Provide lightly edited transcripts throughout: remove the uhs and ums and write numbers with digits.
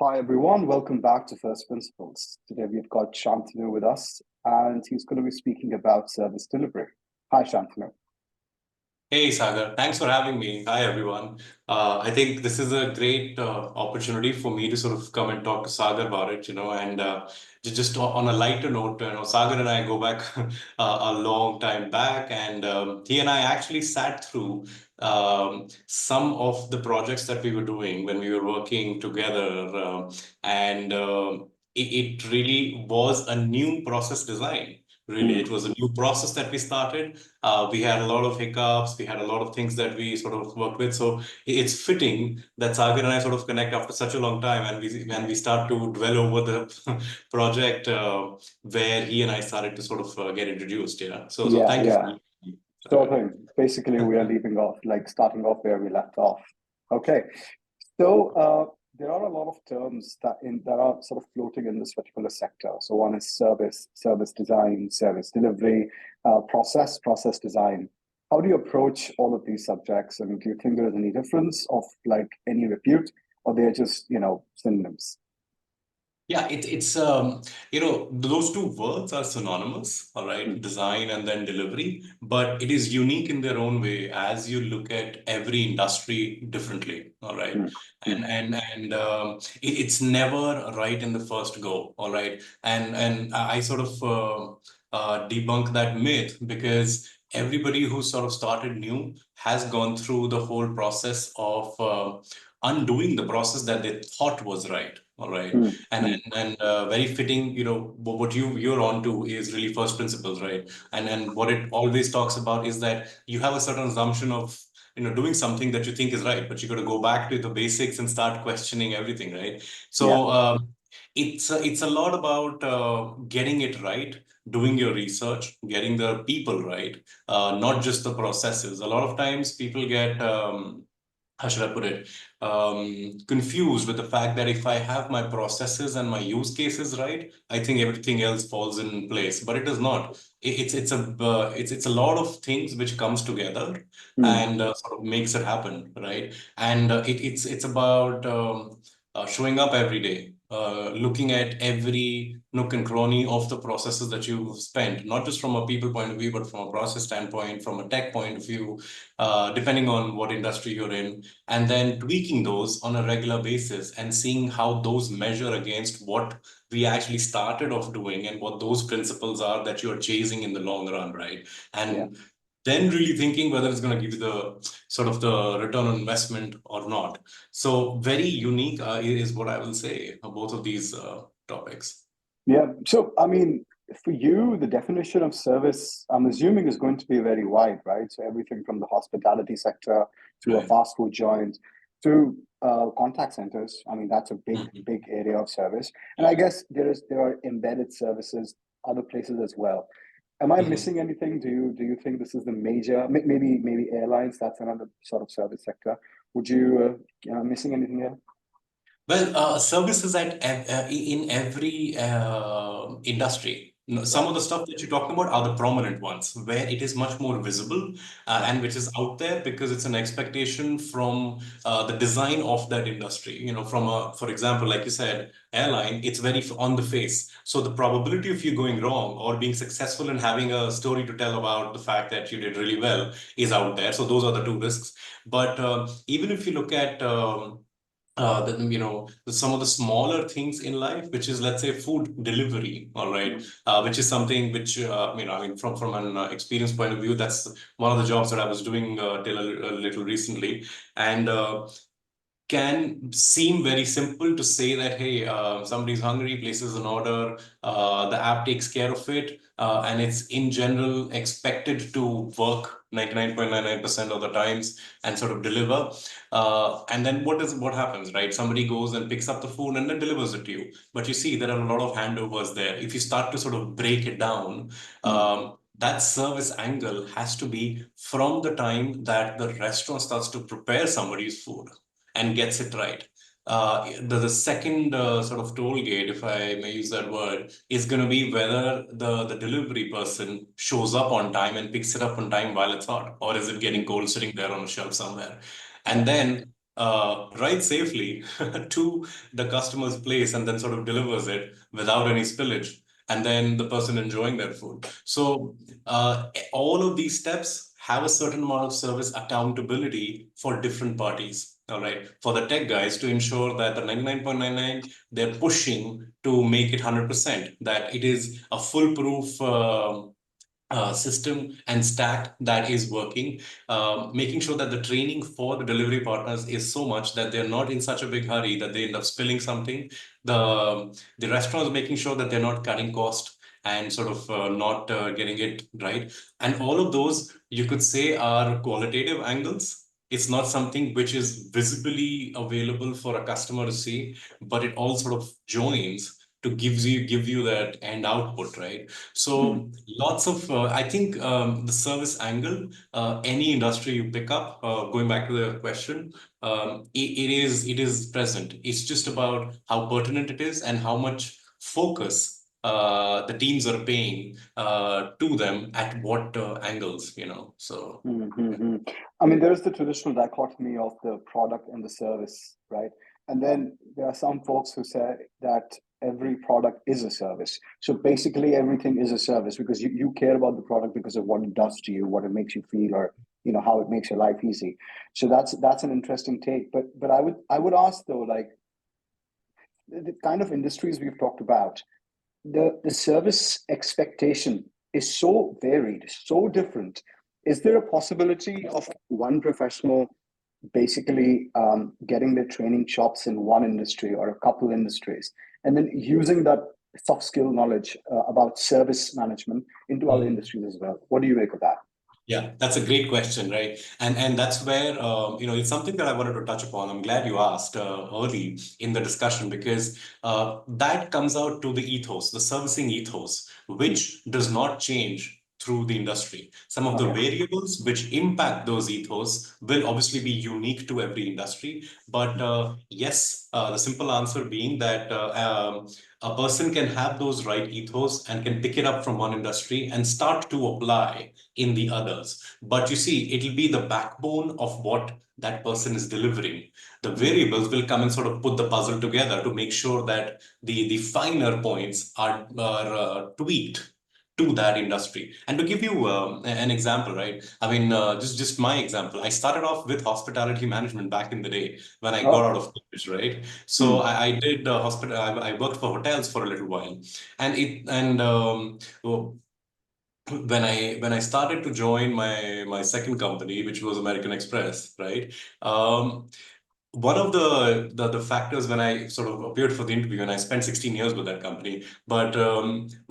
Hi everyone, welcome back to First Principles. Today we've got Shantanu with us and he's going to be speaking about service delivery. Hi Shantanu. Hey Sagar, thanks for having me. Hi everyone. I think this is a great opportunity for me to sort of come and talk to Sagar about it, and just on a lighter note, Sagar and I go back a long time back, and he and I actually sat through some of the projects that we were doing when we were working together, and it really was a new process design. Really, Hmm. it was a new process that we started. We had a lot of hiccups. We had a lot of things that we sort of worked with. So it's fitting that Sagar and I sort of connect after such a long time, and we start to dwell over the project where he and I started to sort of get introduced. Yeah. So Yeah, thank you for yeah. listening, Sure Sagar. thing. Basically, we are leaving off, like starting off where we left off. Okay. So there are a lot of terms that are sort of floating in this particular sector. So one is service design, service delivery, process design. How do you approach all of these subjects? And do you think there is any difference of like any repute, or they're just, synonyms? Yeah, it's those two words are synonymous, all right, Mm, design and then delivery, but it is unique in their own way as you look at every industry differently, all right, mm, mm. and it's never right in the first go, all right, and I sort of debunk that myth because everybody who sort of started new has gone through the whole process of undoing the process that they thought was right, all right, Mm, mm. and very fitting, what you're on to is really first principles, right? And what it always talks about is that you have a certain assumption of doing something that you think is right, but you got to go back to the basics and start questioning everything, right? Yeah, So it's a lot about getting it right, doing your research, getting the people right, not just the processes. A lot of times people get how should I put it, confused with the fact that if I have my processes and my use cases right, I think everything else falls in place. But it does not. It's a lot of things which comes together mm, and sort of makes it happen, right? And it's about showing up every day, looking at every nook and cranny of the processes that you've spent, not just from a people point of view, but from a process standpoint, from a tech point of view, depending on what industry you're in, and then tweaking those on a regular basis and seeing how those measure against what we actually started off doing and what those principles are that you're chasing in the long run, right? yeah. And then really thinking whether it's going to give you the sort of the return on investment or not. So very unique is what I will say of both of these topics. Yeah. So, I mean, for you, the definition of service, I'm assuming, is going to be very wide, right? So, everything from the hospitality sector to a Right. fast food joint to contact centers. I mean, that's a big, Mhm. big area of service. And I Yeah. guess there are embedded services other places as well. Am I Mhm. missing anything? Do you think this is the major? Maybe airlines. That's another sort of service sector. Would you missing anything here? Well, services in every industry. Some Right. of the stuff that you're talking about are the prominent ones, where it is much more visible Right. and which is out there because it's an expectation from the design of that industry. From for example, like you said, airline, it's very on the face. So the probability of you going wrong or being successful and having a story to tell about the fact that you did really well is out there. So those are the two risks. But even if you look at some of the smaller things in life, which is, let's say, food delivery, all right, Mm, which is something which, I mean, from an experience point of view, that's one of the jobs that I was doing till a little recently. And can seem very simple to say that, hey, somebody's hungry, places an order, the app takes care of it, and it's in general expected to work 99.99% of the times and sort of deliver. And then what happens, right? Somebody goes and picks up the food and then delivers it to you. But you see, there are a lot of handovers there. If you start to sort of break it down, mm, that service angle has to be from the time that the restaurant starts to prepare somebody's food and gets it right. The second sort of toll gate, if I may use that word, is going to be whether the delivery person shows up on time and picks it up on time while it's hot, or is it getting mm. cold sitting there on a shelf somewhere? Yeah. And then ride safely to the customer's place and then sort of delivers it without any spillage, and then the person enjoying their food. So all of these steps have a certain amount of service accountability for different parties. All right, for the tech guys to ensure that the 99.99 they're pushing to make it 100%, that it is a foolproof system and stack that is working, making sure that the training for the delivery partners is so much that they're not in such a big hurry that they end up spilling something. The restaurants making sure that they're not cutting cost and sort of not getting it right. And all of those you could say are qualitative angles. It's not something which is visibly available for a customer to see, but it all sort of joins to give you that end output, right? Mm. So lots of, I think the service angle, any industry you pick up, going back to the question, it is present. It's just about how pertinent it is and how much focus the teams are paying to them at what angles, you know. So Mm-hmm. I mean, there's the traditional dichotomy of the product and the service, right? And then there are some folks who say that every product is a service. So basically, everything is a service because you care about the product because of what it does to you, what it makes you feel, or how it makes your life easy. So that's an interesting take. But I would ask though, like the kind of industries we've talked about, the service expectation is so varied, so different. Is there a possibility of one professional basically getting their training chops in one industry or a couple industries, and then using that soft skill knowledge about service management into other industries as well? What do you make of that? yeah, that's a great question, right? And that's where it's something that I wanted to touch upon. I'm glad you asked early in the discussion because that comes out to the ethos, the servicing ethos, Hmm. which does not change through the industry. Some of the Okay. variables which impact those ethos will obviously be unique to every industry. But yes, the simple answer being that a person can have those right ethos and can pick it up from one industry and start to apply in the others. But you see, it'll be the backbone of what that person is delivering. The Hmm. variables will come and sort of put the puzzle together to make sure that the finer points are tweaked to that industry. And to give you an example, right? I mean, just my example. I started off with hospitality management back in the day when I got Oh. out of college, right? So Hmm. I did hospital. I worked for hotels for a little while, and well, when I started to join my second company, which was American Express, right? Um, One of the factors when I sort of appeared for the interview, and I spent 16 years with that company, but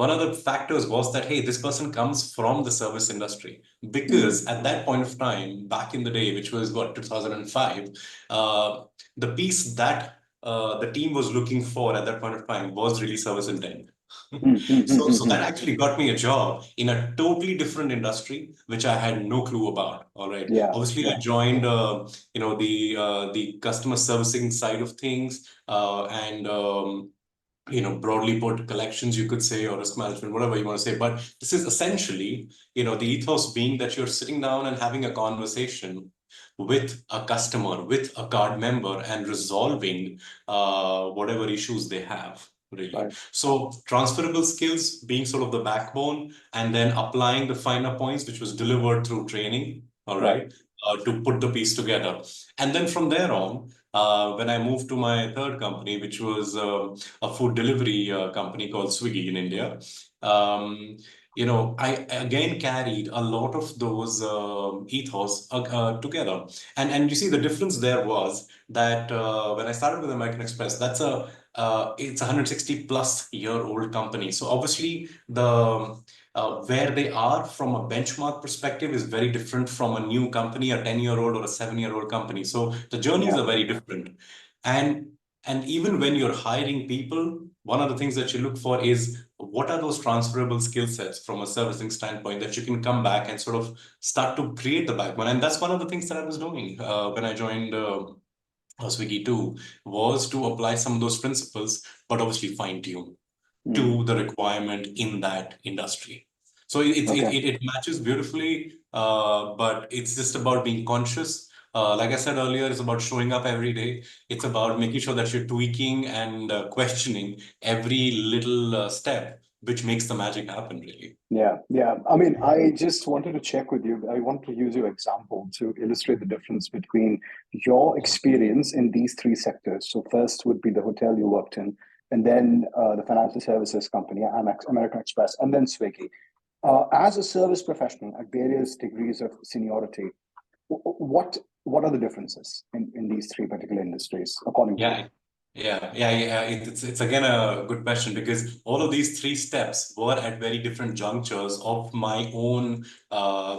one of the factors was that, hey, this person comes from the service industry. Hmm. Because at that point of time, back in the day, which was what, 2005, the piece that the team was looking for at that point of time was really service intent. Hmm. Hmm. Hmm. So Hmm. that actually got me a job in a totally different industry, which I had no clue about. All right. Yeah. Obviously, I Yeah. joined, the customer servicing side of things, and broadly put collections, you could say, or risk management, whatever you want to say. But this is essentially, the ethos being that you're sitting down and having a conversation with a customer, with a card member, and resolving whatever issues they have, really. Right. So transferable skills being sort of the backbone, and then applying the finer points, which was delivered through training, all Right. right, to put the piece together. And then from there on, when I moved to my third company, which was a food delivery company called Swiggy in India. Um, I again carried a lot of those ethos together, and you see the difference there was that when I started with American Express, it's a 160 plus year old company. So obviously where they are from a benchmark perspective is very different from a new company, a 10-year-old or a 7-year-old company. So the journeys Yeah. are very different. And and even when you're hiring people, one of the things that you look for is what are those transferable skill sets from a servicing standpoint that you can come back and sort of start to create the backbone. And that's one of the things that I was doing when I joined Swiggy too, was to apply some of those principles, but obviously fine tune Hmm. to the requirement in that industry. So it Okay. matches beautifully, but it's just about being conscious Like I said earlier, it's about showing up every day. It's about making sure that you're tweaking and questioning every little step, which makes the magic happen, really. Yeah, yeah. I mean, I just wanted to check with you. I want to use your example to illustrate the difference between your experience in these three sectors. So first would be the hotel you worked in, and then the financial services company, Amex, American Express, and then Swiggy. As a service professional at various degrees of seniority, what are the differences in these three particular industries, according to you? Yeah, yeah. It's again a good question because all of these three steps were at very different junctures of my own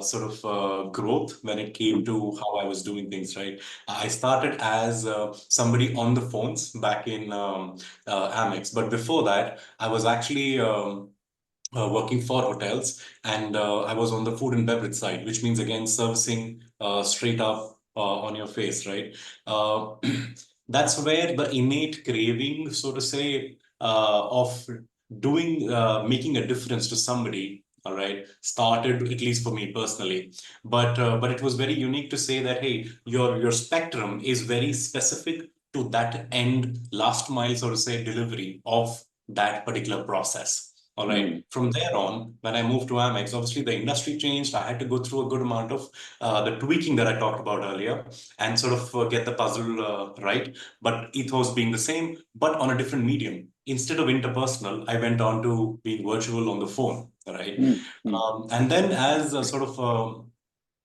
sort of growth when it came Mm, to how I was doing things, right? I started as somebody on the phones back in Amex, but before that, I was actually working for hotels, and I was on the food and beverage side, which means again servicing straight up on your face, right? Uh, that's where the innate craving, so to say, of making a difference to somebody. All right, started at least for me personally, but it was very unique to say that hey, your spectrum is very specific to that end last mile, so to say, delivery of that particular process. All right. mm, From there on, when I moved to Amex, obviously the industry changed. I had to go through a good amount of the tweaking that I talked about earlier and sort of get the puzzle right. But ethos being the same, but on a different medium. Instead of interpersonal, I went on to being virtual on the phone. Right. mm, mm, And then as a sort of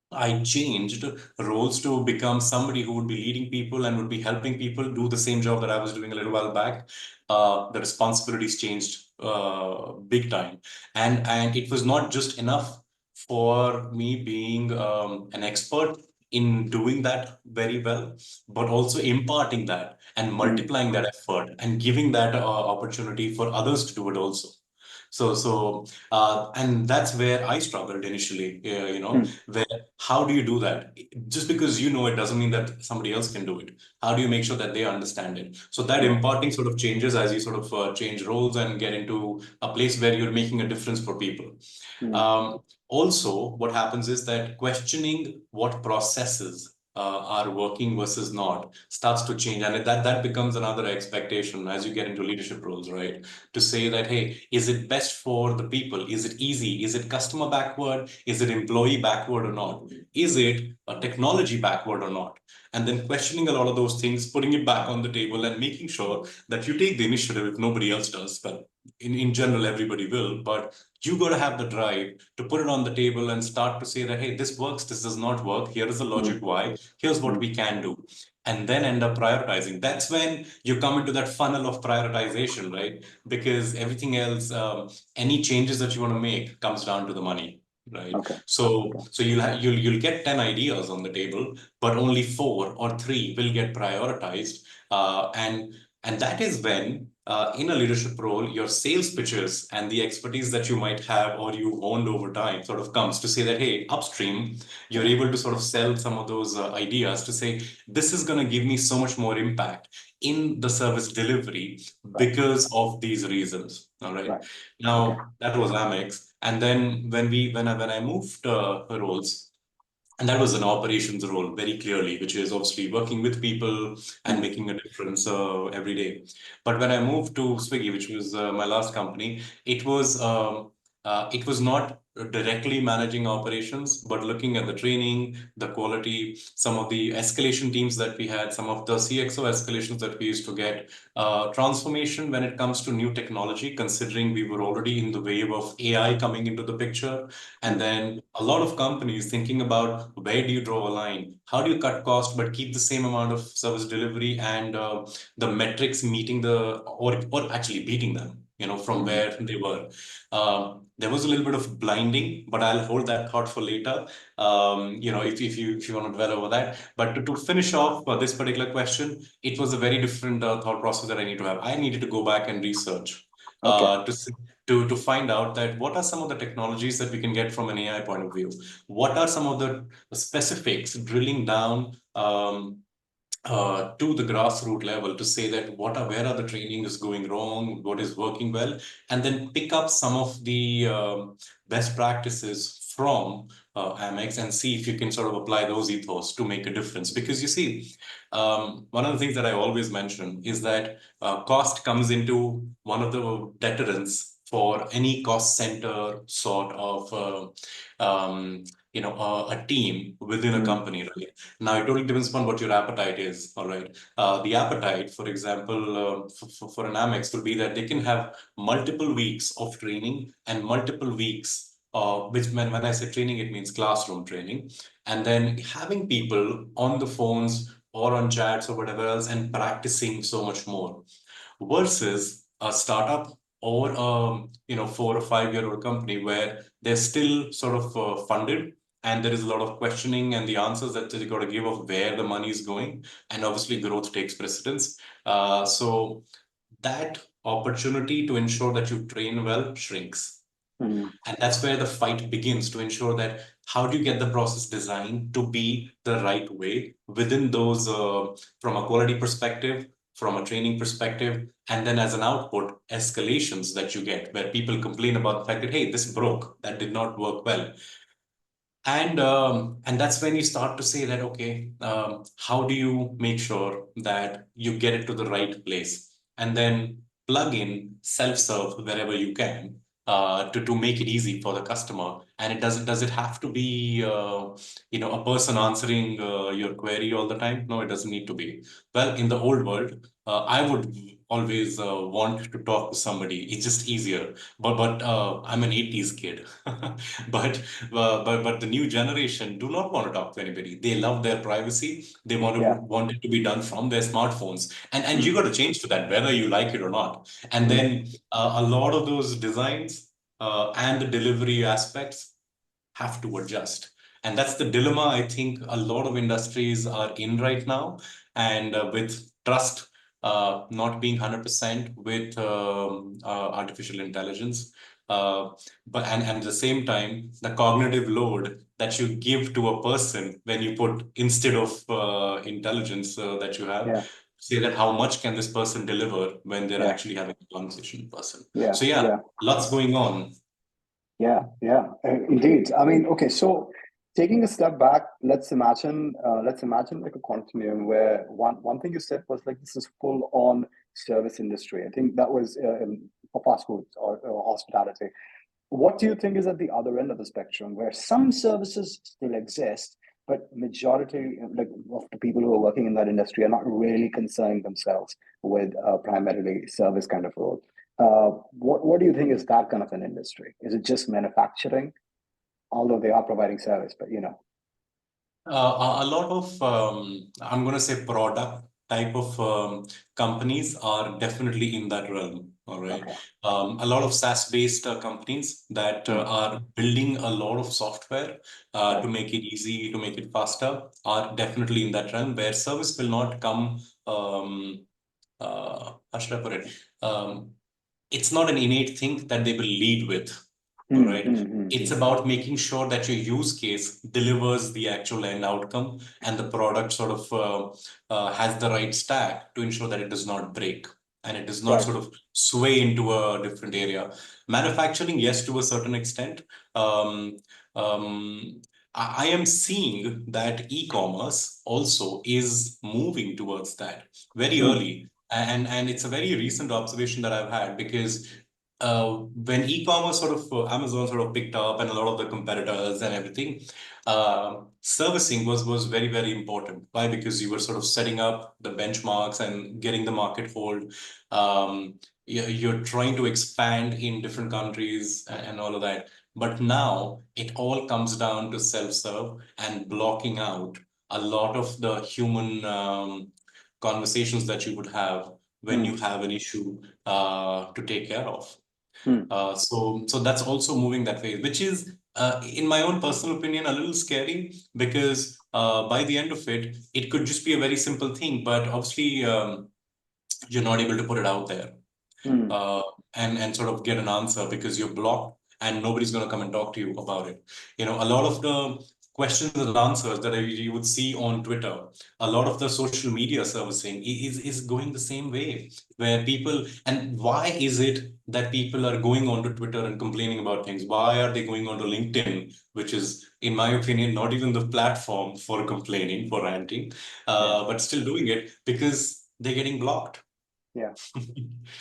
I changed roles to become somebody who would be leading people and would be helping people do the same job that I was doing a little while back. The responsibilities changed big time, and it was not just enough for me being an expert in doing that very well, but also imparting that and mm, multiplying that effort and giving that opportunity for others to do it also. And that's where I struggled initially, mm. where how do you do that? Just because you know it doesn't mean that somebody else can do it. How do you make sure that they understand it? So that Yeah. imparting sort of changes as you sort of change roles and get into a place where you're making a difference for people. Mm, Also, what happens is that questioning what processes are working versus not starts to change, and that becomes another expectation as you get into leadership roles, right? To say that, hey, is it best for the people? Is it easy? Is it customer backward? Is it employee backward or not? Is it a technology backward or not? And then questioning a lot of those things, putting it back on the table and making sure that you take the initiative if nobody else does. Well, in general, everybody will, but you got to have the drive to put it on the table and start to say that, hey, this works, this does not work. Here is the logic mm, why. Here's what mm, we can do. And then end up prioritizing. That's when you come into that funnel of prioritization, right? Because everything else, any changes that you want to make comes down to the money, right? okay. So you'll get 10 ideas on the table, but only 4 or 3 will get prioritized. And that is when, in a leadership role, your sales pitches and the expertise that you might have or you honed over time sort of comes to say that, hey, upstream, you're Yeah. able to sort of sell some of those ideas to say, this is going to give me so much more impact in the service delivery Right. because of these reasons. All right. Right. Okay. Now that was Amex, and then when I moved roles, and that was an operations role very clearly, which is obviously working with people and Mm, making a difference every day. But when I moved to Swiggy, which was my last company, it was not directly managing operations, but looking at the training, the quality, some of the escalation teams that we had, some of the CXO escalations that we used to get, transformation when it comes to new technology, considering we were already in the wave of AI coming into the picture, and mm, then a lot of companies thinking about where do you draw a line? How do you cut costs but keep the same amount of service delivery and the metrics meeting or actually beating them, from mm. where they were. There was a little bit of blinding, but I'll hold that thought for later. If you want to dwell over that. But to finish off this particular question, it was a very different thought process that I need to have. I needed to go back and research Okay. to to find out that what are some of the technologies that we can get from an AI point of view? What are some of the specifics drilling down to the grassroots level to say that where are the training is going wrong, what is working well, and then pick up some of the best practices from Amex and see if you can sort of apply those ethos to make a difference. Because you see, one of the things that I always mention is that cost comes into one of the deterrents for any cost center sort of a team within a company, right? Now it totally depends upon what your appetite is, all right? The appetite, for example, for an Amex will be that they can have multiple weeks of training and multiple weeks, which when I say training, it means classroom training, and then having people on the phones or on chats or whatever else and practicing so much more versus a startup or 4 or 5 year old company where they're still sort of funded and there is a lot of questioning and the answers that you got to give of where the money is going, and obviously growth takes precedence. So that opportunity to ensure that you train well shrinks. And that's where the fight begins to ensure that how do you get the process designed to be the right way within those, from a quality perspective, from a training perspective, and then as an output, escalations that you get where people complain about the fact that, hey, this broke, that did not work well. And that's when you start to say that, okay, how do you make sure that you get it to the right place? And then plug in self-serve wherever you can to make it easy for the customer. And does it have to be a person answering your query all the time? No, it doesn't need to be. Well, in the old world, I would always want to talk to somebody. It's just easier. But I'm an 80s kid. But the new generation do not want to talk to anybody. They love their privacy. They want it to be done from their smartphones. And you got to change to that, whether you like it or not. And then a lot of those designs and the delivery aspects have to adjust. And that's the dilemma I think a lot of industries are in right now. And with trust not being 100% with artificial intelligence, but at the same time, the cognitive load that you give to a person when you put instead of intelligence that you have, say that how much can this person deliver when they're actually having a conversation with person. So lots going on. Indeed. I mean, okay, so taking a step back, let's imagine like a continuum where one thing you said was like this is full on service industry. I think that was for fast food or hospitality. What do you think is at the other end of the spectrum where some services still exist, but majority like of the people who are working in that industry are not really concerning themselves with primarily service kind of role? What do you think is that kind of an industry? Is it just manufacturing? Although they are providing service, but a lot of I'm going to say product type of companies are definitely in that realm. All right. Okay. A lot of SaaS-based companies that are building a lot of software to make it easy, to make it faster, are definitely in that realm where service will not come. How should I put it? It's not an innate thing that they will lead with. All right. It's about making sure that your use case delivers the actual end outcome and the product sort of has the right stack to ensure that it does not break and it does not sort of sway into a different area. Manufacturing, yes, to a certain extent. I am seeing that e-commerce also is moving towards that very early. And it's a very recent observation that I've had because when e-commerce sort of Amazon sort of picked up and a lot of the competitors and everything, servicing was very, very important. Why? Because you were sort of setting up the benchmarks and getting the market hold. You're trying to expand in different countries and all of that. But now it all comes down to self-serve and blocking out a lot of the human conversations that you would have when you have an issue to take care of. So that's also moving that way, which is, in my own personal opinion, a little scary because by the end of it, it could just be a very simple thing, but obviously you're not able to put it out there and sort of get an answer because you're blocked and nobody's going to come and talk to you about it. A lot of the questions and answers that you would see on Twitter. A lot of the social media servicing is going the same way, where people, and why is it that people are going onto Twitter and complaining about things? Why are they going onto LinkedIn, which is, in my opinion, not even the platform for complaining, for ranting, but still doing it because they're getting blocked. Yeah.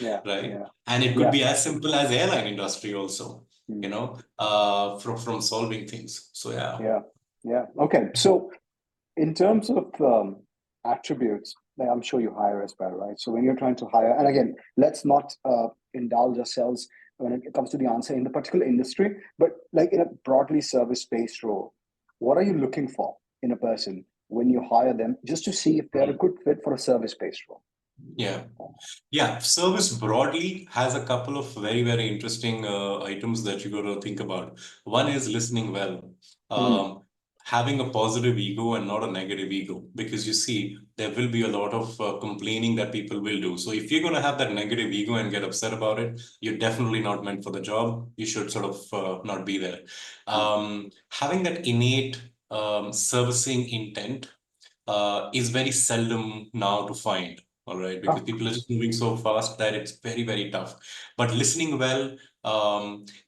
Yeah. Right. Yeah. And it could Yeah. be as simple as airline industry also, Mm. from solving things. So yeah. Yeah. Yeah. Okay. So in terms of attributes, like I'm sure you hire as well, right? So when you're trying to hire, and again, let's not indulge ourselves when it comes to the answer in the particular industry, but like in a broadly service-based role, what are you looking for in a person when you hire them, just to see if they're a good fit for a service-based role? Yeah. Yeah, service broadly has a couple of very, very interesting items that you got to think about. One is listening well, Mm. um, having a positive ego and not a negative ego, because you see, there will be a lot of complaining that people will do. So if you're going to have that negative ego and get upset about it, you're definitely not meant for the job. You should sort of not be there. Mm. Having that innate servicing intent is very seldom now to find. All right, because Oh, people are just moving so fast that it's very, very tough. But listening well,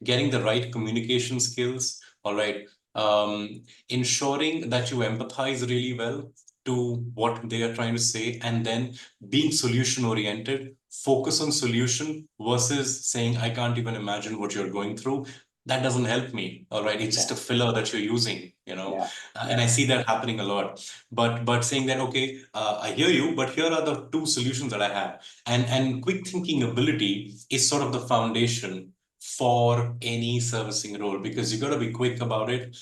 getting the right communication skills, all right, ensuring that you empathize really well to what they are trying to say, and then being solution oriented, focus on solution versus saying, I can't even imagine what you're going through. That doesn't help me. All right, it's just yeah, a filler that you're using, yeah, and yeah, I see that happening a lot. But saying that, okay, I hear you, but here are the two solutions that I have. And quick thinking ability is sort of the foundation for any servicing role, because you got to be quick about it,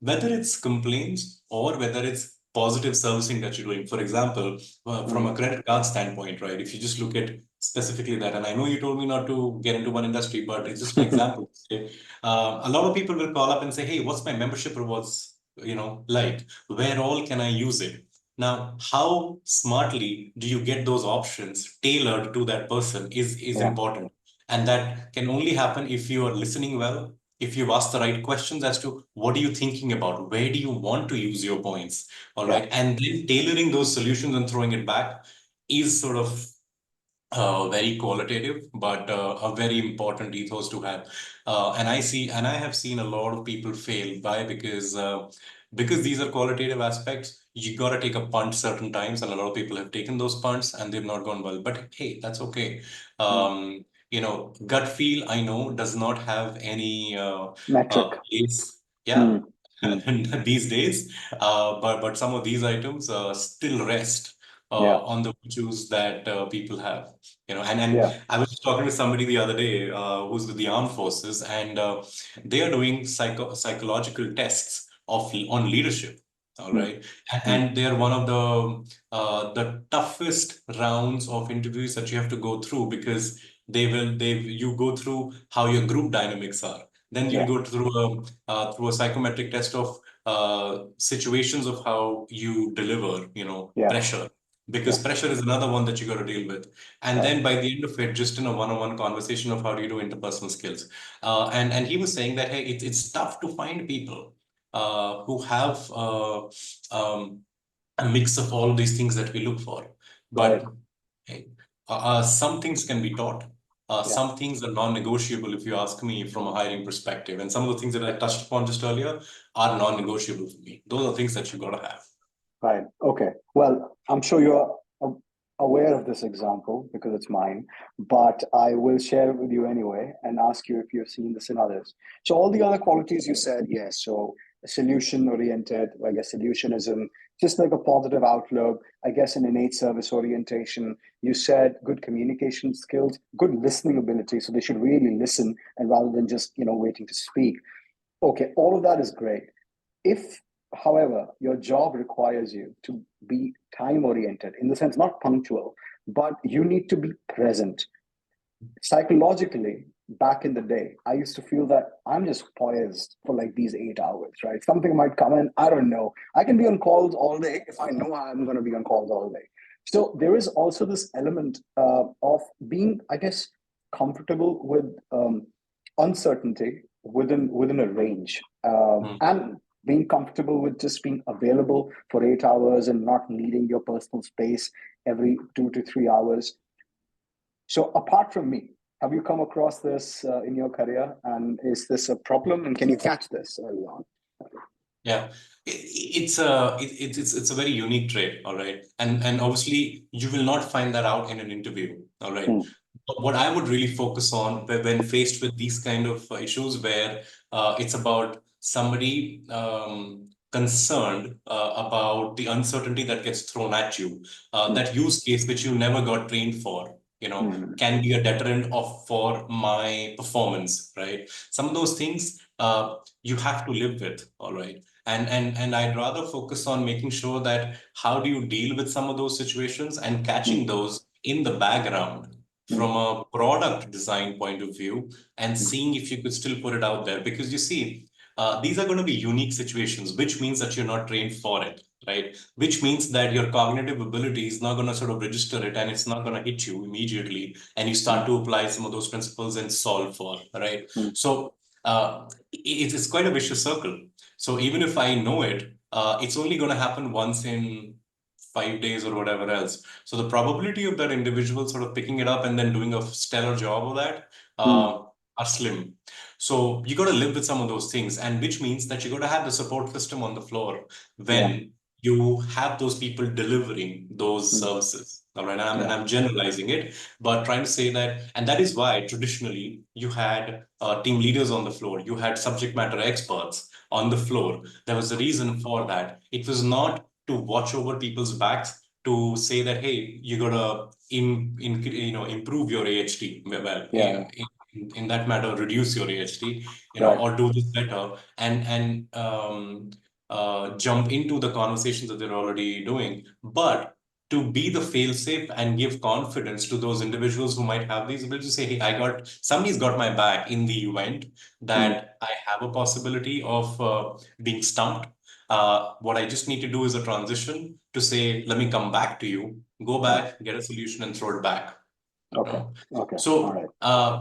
whether it's complaints or whether it's positive servicing that you're doing. For example, from a mm, credit card standpoint, right? If you just look at specifically that, and I know you told me not to get into one industry, but it's just an example. Okay? A lot of people will call up and say, hey, what's my membership rewards, like, where all can I use it? Now, how smartly do you get those options tailored to that person is yeah, important. And yeah, that can only happen if you are listening well, if you've asked the right questions as to what are you thinking about, where do you want to use your points, all yeah, right? And then tailoring those solutions and throwing it back is sort of very qualitative, but a very important ethos to have. And I have seen a lot of people fail by because these are qualitative aspects. You got to take a punt certain times, and a lot of people have taken those punts and they've not gone well. But hey, that's okay. mm. Gut feel, I know, does not have any Metric. place. Yeah. Mm, mm, These days, but some of these items still rest yeah, on the virtues that people have. And yeah, I was talking to somebody the other day who's with the armed forces, and they are doing psychological tests on leadership. All mm, right, mm, and they are one of the toughest rounds of interviews that you have to go through, because they you go through how your group dynamics are. Then you'll yeah, go through a psychometric test of situations of how you deliver, yeah, pressure, because yeah, pressure is another one that you got to deal with. And right, then by the end of it, just in a one-on-one conversation of how do you do interpersonal skills. And he was saying that, hey, it's tough to find people who have a mix of all these things that we look for. right, But hey, some things can be taught. yeah, Some things are non-negotiable, if you ask me, from a hiring perspective. And some of the things that I touched upon just earlier are non-negotiable for me. Those are things that you got to have. right. Okay. Well, I'm sure you're aware of this example because it's mine, but I will share it with you anyway and ask you if you've seen this in others. So all the other qualities you said, yes. So solution oriented, I guess solutionism, just like a positive outlook, I guess an innate service orientation. You said good communication skills, good listening ability. So they should really listen and rather than just, waiting to speak. Okay, all of that is great. If, however, your job requires you to be time oriented, in the sense not punctual, but you need to be present. Psychologically, back in the day, I used to feel that I'm just poised for like these 8 hours, right? Something might come in, I don't know. I can be on calls all day if I know I'm going to be on calls all day. So there is also this element of being, I guess, comfortable with uncertainty within a range, Hmm. and being comfortable with just being available for 8 hours and not needing your personal space every 2 to 3 hours. So apart from me, have you come across this in your career? And is this a problem? And can you catch this early on? Yeah, it's a very unique trait, all right, and obviously you will not find that out in an interview, all right. Mm, But what I would really focus on when faced with these kind of issues, where it's about somebody concerned about the uncertainty that gets thrown at you, mm, that use case which you never got trained for, mm, can be a deterrent of for my performance, right? Some of those things you have to live with, all right. And I'd rather focus on making sure that how do you deal with some of those situations and mm, catching those in the background mm, from a product design point of view and mm, seeing if you could still put it out there. Because you see, these are going to be unique situations, which means that you're not trained for it, right? Which means that your cognitive ability is not going to sort of register it and it's not going to hit you immediately. And you start mm, to apply some of those principles and solve for, right? mm, So it's quite a vicious circle. So even if I know it, it's only going to happen once in 5 days or whatever else. So the probability of that individual sort of picking it up and then doing a stellar job of that mm. are slim. So you got to live with some of those things, and which means that you got to have the support system on the floor Yeah. when you have those people delivering those Mm, services. All right, and yeah. I'm generalizing it, but trying to say that, and that is why traditionally you had team leaders on the floor, you had subject matter experts on the floor. There was a reason for that. It was not to watch over people's backs to say that, hey, you gotta improve your AHT. Well, Yeah. in that matter, reduce your AHT, Right. or do this better, and jump into the conversations that they're already doing. But to be the fail-safe and give confidence to those individuals who might have these abilities to say, hey, somebody's got my back in the event Mm, that I have a possibility of being stumped. What I just need to do is a transition to say, let me come back to you, go right. back, get a solution, and throw it back. Okay. No. Okay. All So, right.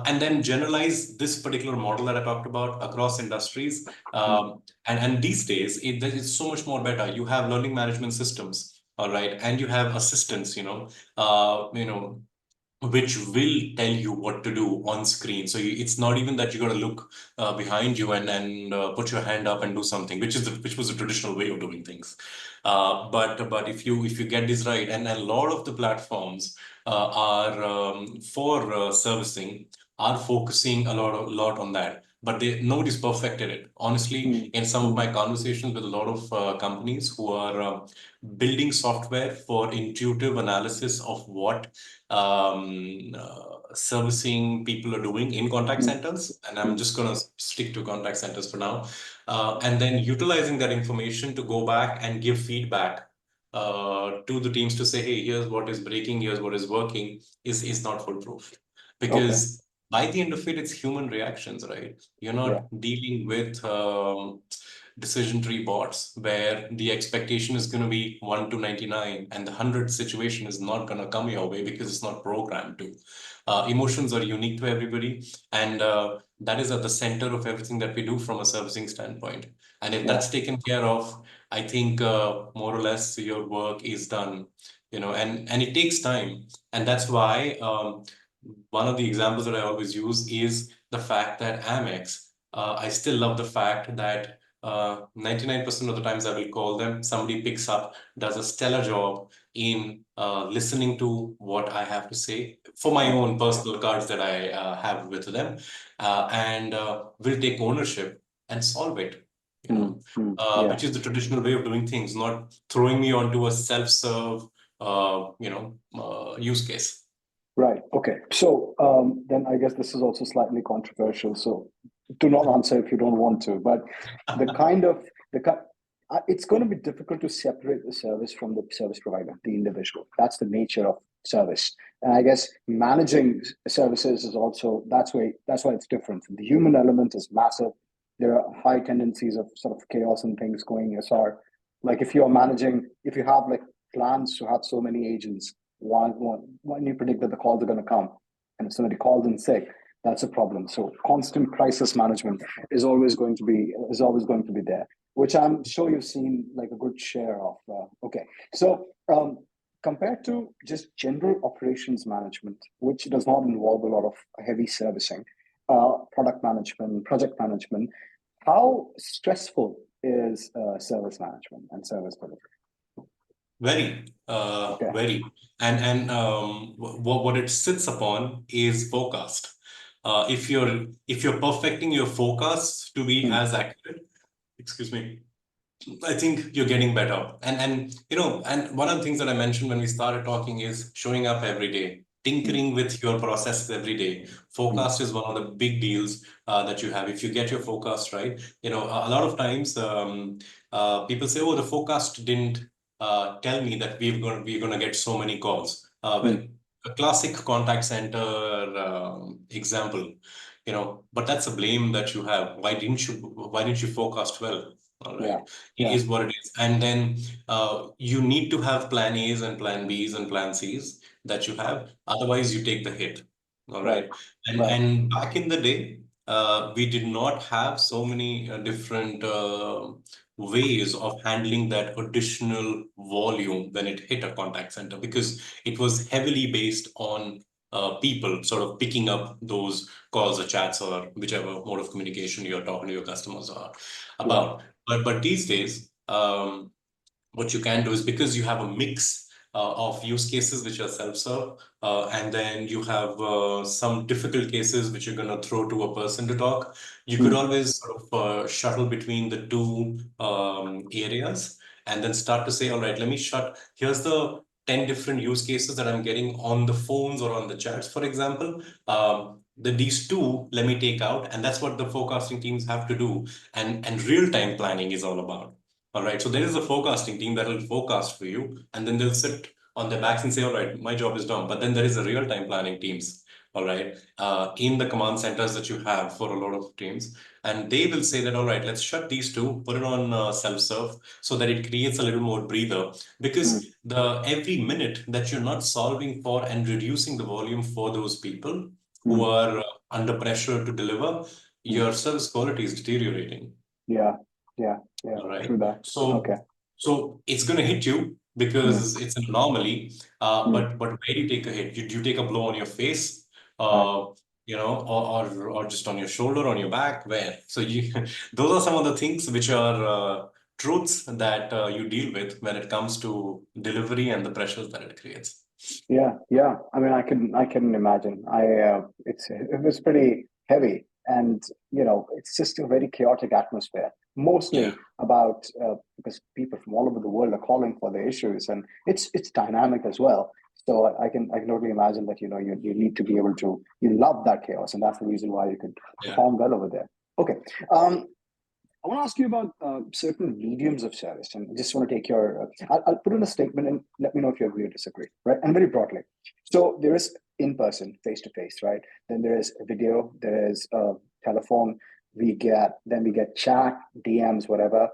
and then generalize this particular model that I talked about across industries. Mm, And these days, it's so much more better. You have learning management systems, all right, and you have assistants, which will tell you what to do on screen. So it's not even that you got to look behind you and put your hand up and do something, which was the traditional way of doing things. But if you get this right, and a lot of the platforms are for servicing are focusing a lot on that. But nobody's perfected it. Honestly, mm, in some of mm, my conversations with a lot of companies who are building software for intuitive analysis of what servicing people are doing in contact mm, centers, and I'm mm. just going to stick to contact centers for now, and then utilizing that information to go back and give feedback to the teams to say, hey, here's what is breaking, here's what is working, is not foolproof. Okay. Because by the end of it, it's human reactions, right? You're Yeah. not dealing with decision tree bots where the expectation is going to be 1 to 99 and the 100 situation is not going to come your way because it's not programmed to. Emotions are unique to everybody, and that is at the center of everything that we do from a servicing standpoint. And if Yeah. that's taken care of, I think more or less your work is done, and it takes time. And that's why one of the examples that I always use is the fact that Amex, I still love the fact that 99% of the times I will call them, somebody picks up, does a stellar job in listening to what I have to say for my Right. own personal cards that I have with them, and will take ownership and solve it, Mm, mm, yeah. which is the traditional way of doing things, not throwing me onto a self-serve, use case. Right. Okay. So then I guess this is also slightly controversial. So do not answer if you don't want to. But the kind of the it's going to be difficult to separate the service from the service provider, the individual. That's the nature of service. And I guess managing services is also that's why it's different. The human element is massive. There are high tendencies of sort of chaos and things going SR. Like if you're managing, if you have like plans to have so many agents, when you predict that the calls are going to come, and if somebody calls in sick, that's a problem. So constant crisis management is always going to be there. which I'm sure you've seen like a good share of. Okay, so compared to just general operations management, which does not involve a lot of heavy servicing, product management, project management, how stressful is service management and service delivery? Very, Okay. very. And what it sits upon is forecast. If you're perfecting your forecast to be Mm, as accurate, excuse me, I think you're getting better. And one of the things that I mentioned when we started talking is showing up every day, mm, tinkering with your processes every day. mm, Forecast is one of the big deals that you have. If you get your forecast right, a lot of times people say, "Oh, the forecast didn't tell me that we're gonna get so many calls." mm. A classic contact center example, but that's a blame that you have. Why didn't you forecast well? All Yeah, right. It yeah, is what it is. And then you need to have plan A's and plan B's and plan C's that you have. Otherwise, you take the hit. All right, right. And right. and back in the day, we did not have so many different ways of handling that additional volume when it hit a contact center because it was heavily based on people sort of picking up those calls or chats or whichever mode of communication you're talking to your customers are Yeah. about. But these days, what you can do is because you have a mix of use cases which are self-serve, and then you have some difficult cases which you're going to throw to a person to talk. You could Mm, always sort of shuttle between the two areas and then start to say, all right, here's the 10 different use cases that I'm getting on the phones or on the chats, for example. These two, let me take out. And that's what the forecasting teams have to do. And real-time planning is all about. All right. So there is a forecasting team that will forecast for you, and then they'll sit on their backs and say, all right, my job is done. But then there is a real-time planning teams, all right, in the command centers that you have for a lot of teams. And they will say that, all right, let's shut these two, put it on self-serve so that it creates a little more breather. mm, Because the every minute that you're not solving for and reducing the volume for those people who mm, are under pressure to deliver, mm. your service quality is deteriorating. Yeah, yeah, yeah. All right. True that. So Okay. so it's going to hit you Mm, because it's an anomaly. mm. But where do you take a hit? You take a blow on your face, Right. uh, or just on your shoulder, on your back. Where? So you those are some of the things which are truths that you deal with when it comes to delivery and the pressures that it creates. Yeah, yeah. I mean, I can imagine. It was pretty heavy, and it's just a very chaotic atmosphere. Yeah. Mostly about because people from all over the world are calling for the issues, and it's dynamic as well. So I can totally imagine that you need to be able to you love that chaos, and that's the reason why you could Yeah. perform well over there. Okay. Um, I want to ask you about certain mediums of service, and I just want to take your. I'll put in a statement and let me know if you agree or disagree, right? And very broadly. So there is in person, face to face, right? Then there is video, there is telephone. We get chat, DMs, whatever,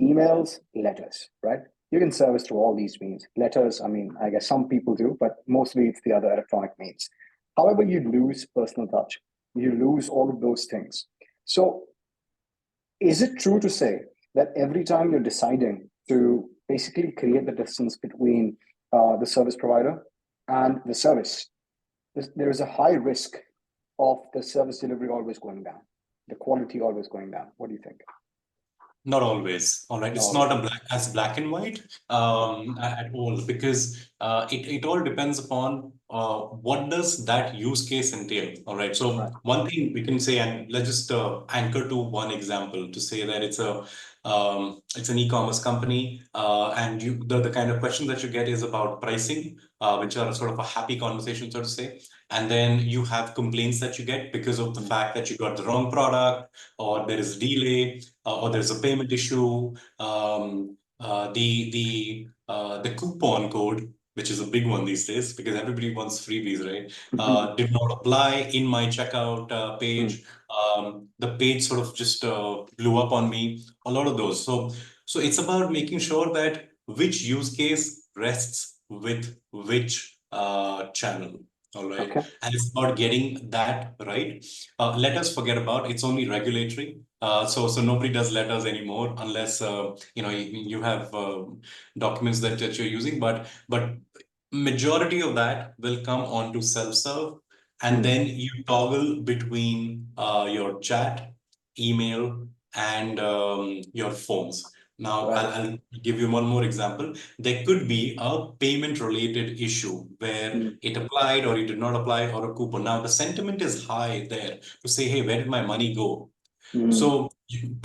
emails, letters, right? You can service through all these means. Letters, I mean, I guess some people do, but mostly it's the other electronic means. However, you lose personal touch. You lose all of those things. So is it true to say that every time you're deciding to basically create the distance between the service provider and the service, there is a high risk of the service delivery always going down, the quality always going down? What do you think? Not always. All right. Not It's not always. black and white at all because it all depends upon what does that use case entail. All right. So Right. one thing we can say, and let's just anchor to one example to say that it's an e-commerce company, and the kind of question that you get is about pricing, which are sort of a happy conversation, so to say. And then you have complaints that you get because of the Mm, fact that you got the wrong product or there is delay or there's a payment issue. The coupon code, which is a big one these days because everybody wants freebies, right? Did not apply in my checkout mm, page. The page sort of just blew up on me. A lot of those. So it's about making sure that which use case rests with which channel. All right. okay. And it's about getting that right. Let us forget about it's only regulatory. So nobody does letters anymore unless you have documents that you're using. But majority of that will come onto self-serve, and Mm. then you toggle between your chat, email, and your phones. Now, Right. I'll give you one more example. There could be a payment related issue where Mm. it applied or it did not apply, or a coupon. Now, the sentiment is high there to say, hey, where did my money go? Mm. So,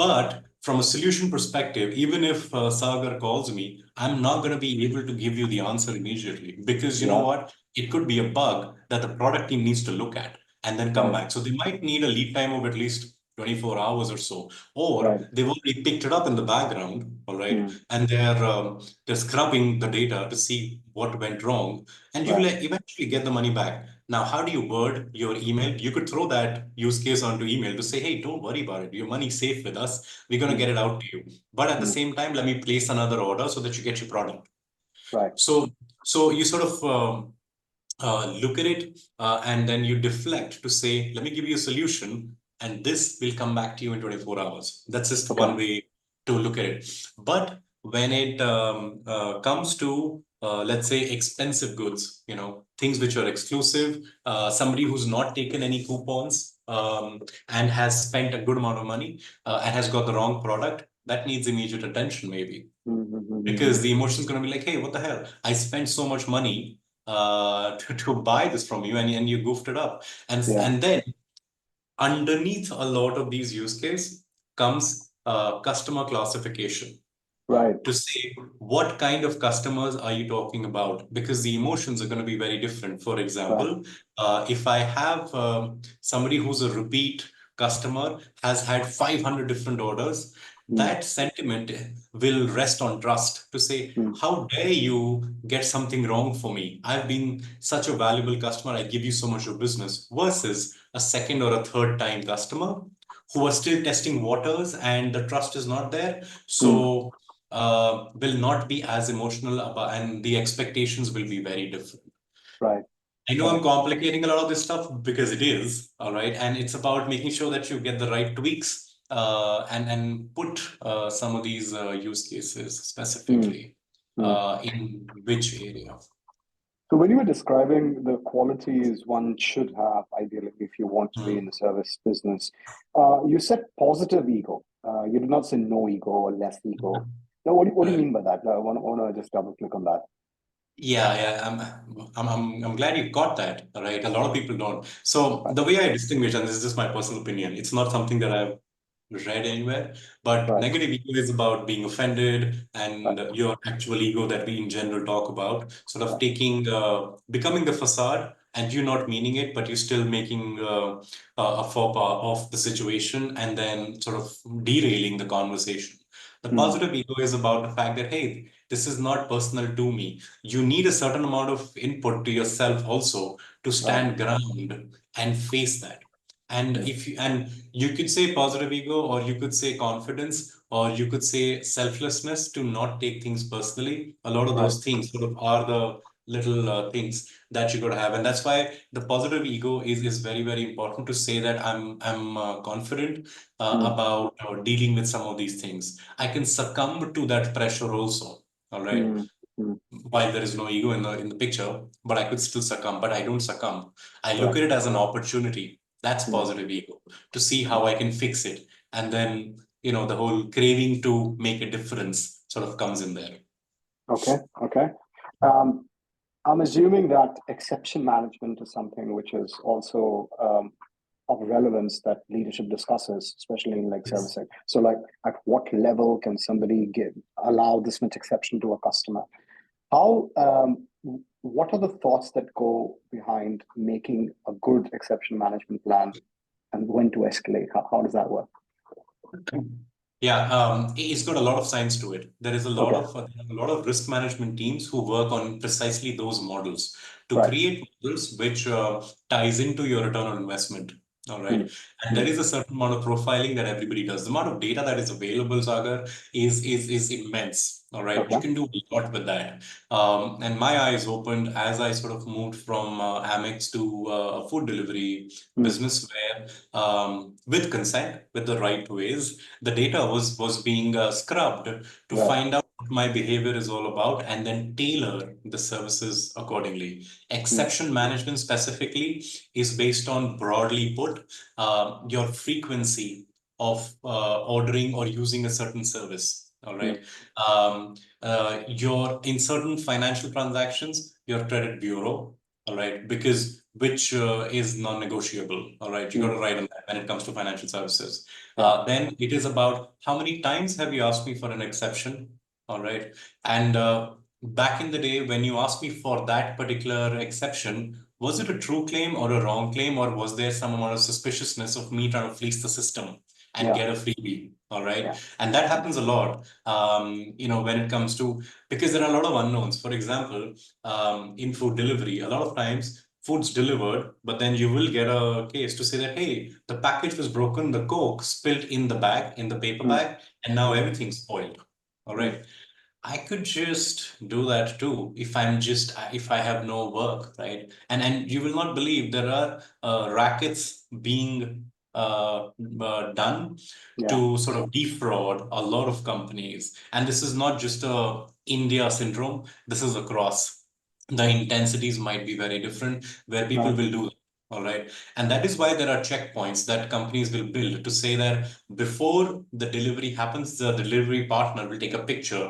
but from a solution perspective, even if Sagar calls me, I'm not going to be able to give you the answer immediately, because you know Yeah. what? It could be a bug that the product team needs to look at and then come Right. back. So they might need a lead time of at least 24 hours or so, or Right. they've already picked it up in the background, all right, Mm. and they're scrubbing the data to see what went wrong, and you will Right. eventually get the money back. Now, how do you word your email? You could throw that use case onto email to say, hey, don't worry about it. Your money's safe with us. We're going to Mm. get it out to you. But at the Mm. same time, let me place another order so that you get your product. Right. So you sort of look at it and then you deflect to say, let me give you a solution and this will come back to you in 24 hours. That's just Okay. one way to look at it. But when it comes to, let's say, expensive goods, things which are exclusive, somebody who's not taken any coupons and has spent a good amount of money and has got the wrong product, that needs immediate attention, maybe. Mm-hmm. Because the emotion is going to be like, hey, what the hell? I spent so much money to buy this from you, and you goofed it up. And Yeah. and then underneath a lot of these use case comes customer classification Right. to say what kind of customers are you talking about, because the emotions are going to be very different. For Right. example, if I have somebody who's a repeat customer, has had 500 different orders, Mm. that sentiment will rest on trust to say, Mm. how dare you get something wrong for me? I've been such a valuable customer, I give you so much of business, versus a second or a third time customer who are still testing waters and the trust is not there. Mm. So will not be as emotional about, and the expectations will be very different. Right. I know Right. I'm complicating a lot of this stuff because it is, all right, and it's about making sure that you get the right tweaks and put some of these use cases Mm. specifically Mm. in which area. So when you were describing the qualities one should have, ideally, if you want to be Mm. in the service business, you said positive ego. You did not say no ego or less ego. Now, what do you Right. mean by that? I want to just double click on that. Yeah, I'm glad you got that. All right, a lot of people don't. So Right. the way I distinguish, and this is just my personal opinion, it's not something that I've read anywhere, but Right. negative ego is about being offended Right. and your actual ego that we in general talk about, sort of Right. taking, becoming the facade, and you not meaning it, but you're still making a faux pas of the situation and then sort of derailing the conversation. The Mm. positive ego is about the fact that, hey, this is not personal to me. You need a certain amount of input to yourself also to Right. stand ground and face that. And Mm. if you and you could say positive ego, or you could say confidence, or you could say selflessness to not take things personally. A lot of Right. those things sort of are the little things that you got to have, and that's why the positive ego is very very important to say that I'm confident Mm. about dealing with some of these things. I can succumb to that pressure also. All right, Mm. Mm. while there is no ego in the picture, but I could still succumb, but I don't succumb. I look Right. at it as an opportunity. That's Mm. positive ego, to see Mm. how I can fix it. And then, the whole craving to make a difference sort of comes in there. Okay. Okay. Um, I'm assuming that exception management is something which is also of relevance that leadership discusses, especially in like Yes. servicing. So, like, at what level can somebody allow this much exception to a customer? How? What are the thoughts that go behind making a good exception management plan, and when to escalate? How does that work? Yeah, it's got a lot of science to it. There is Okay. a lot of risk management teams who work on precisely those models to Right. create models which ties into your return on investment. All right, Mm. and there Mm. is a certain amount of profiling that everybody does. The amount of data that is available, Sagar, is immense. All right, you Okay. can do a lot with that. And my eyes opened as I sort of moved from Amex to a food delivery Mm. business where, with consent, with the right ways, the data was being scrubbed to Right. find out what my behavior is all about, and then tailor the services accordingly. Mm. Exception management specifically is based on, broadly put, your frequency of ordering or using a certain service. All right. Mm. Your in certain financial transactions, your credit bureau, all right, because which is non-negotiable. All right, you got Mm. to write on that when it comes to financial services. Yeah. Then it is about how many times have you asked me for an exception? All right, and back in the day when you asked me for that particular exception, was it a true claim or a wrong claim, or was there some amount of suspiciousness of me trying to fleece the system and Yeah. get a freebie? All right, Yeah. and that happens a lot. When it comes to, because there are a lot of unknowns. For example, in food delivery, a lot of times food's delivered, but then you will get a case to say that, hey, the package was broken, the Coke spilled in the bag, in the paper Mm. bag, and now Mm. everything's spoiled. All Mm. right. I could just do that too if I have no work, right? And you will not believe there are rackets being done Yeah. to sort of defraud a lot of companies. And this is not just a India syndrome. This is across. The intensities might be very different where people Right. will do that. All right. And that is why there are checkpoints that companies will build to say that before the delivery happens, the delivery partner will take a picture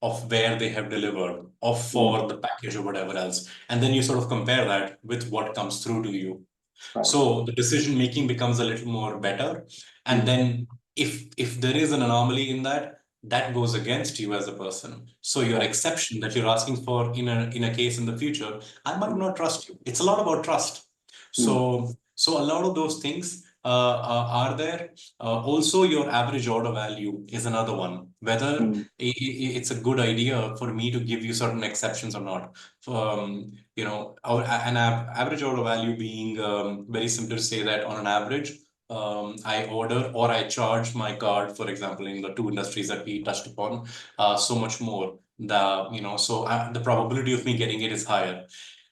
of where they have delivered, or Mm. for the package or whatever else. And then you sort of compare that with what comes through to you. Right. So the decision making becomes a little more better. And Mm. then if there is an anomaly in that, that goes against you as a person. So your Right. exception that you're asking for in a case in the future, I might Mm. not trust you. It's a lot about trust. Mm. So a lot of those things are there. Also, your average order value is another one. Whether Mm. it's a good idea for me to give you certain exceptions or not. Average order value being very simple to say that on an average, I order or I charge my card, for example, in the two industries that we touched upon, so much more. The probability of me getting it is higher.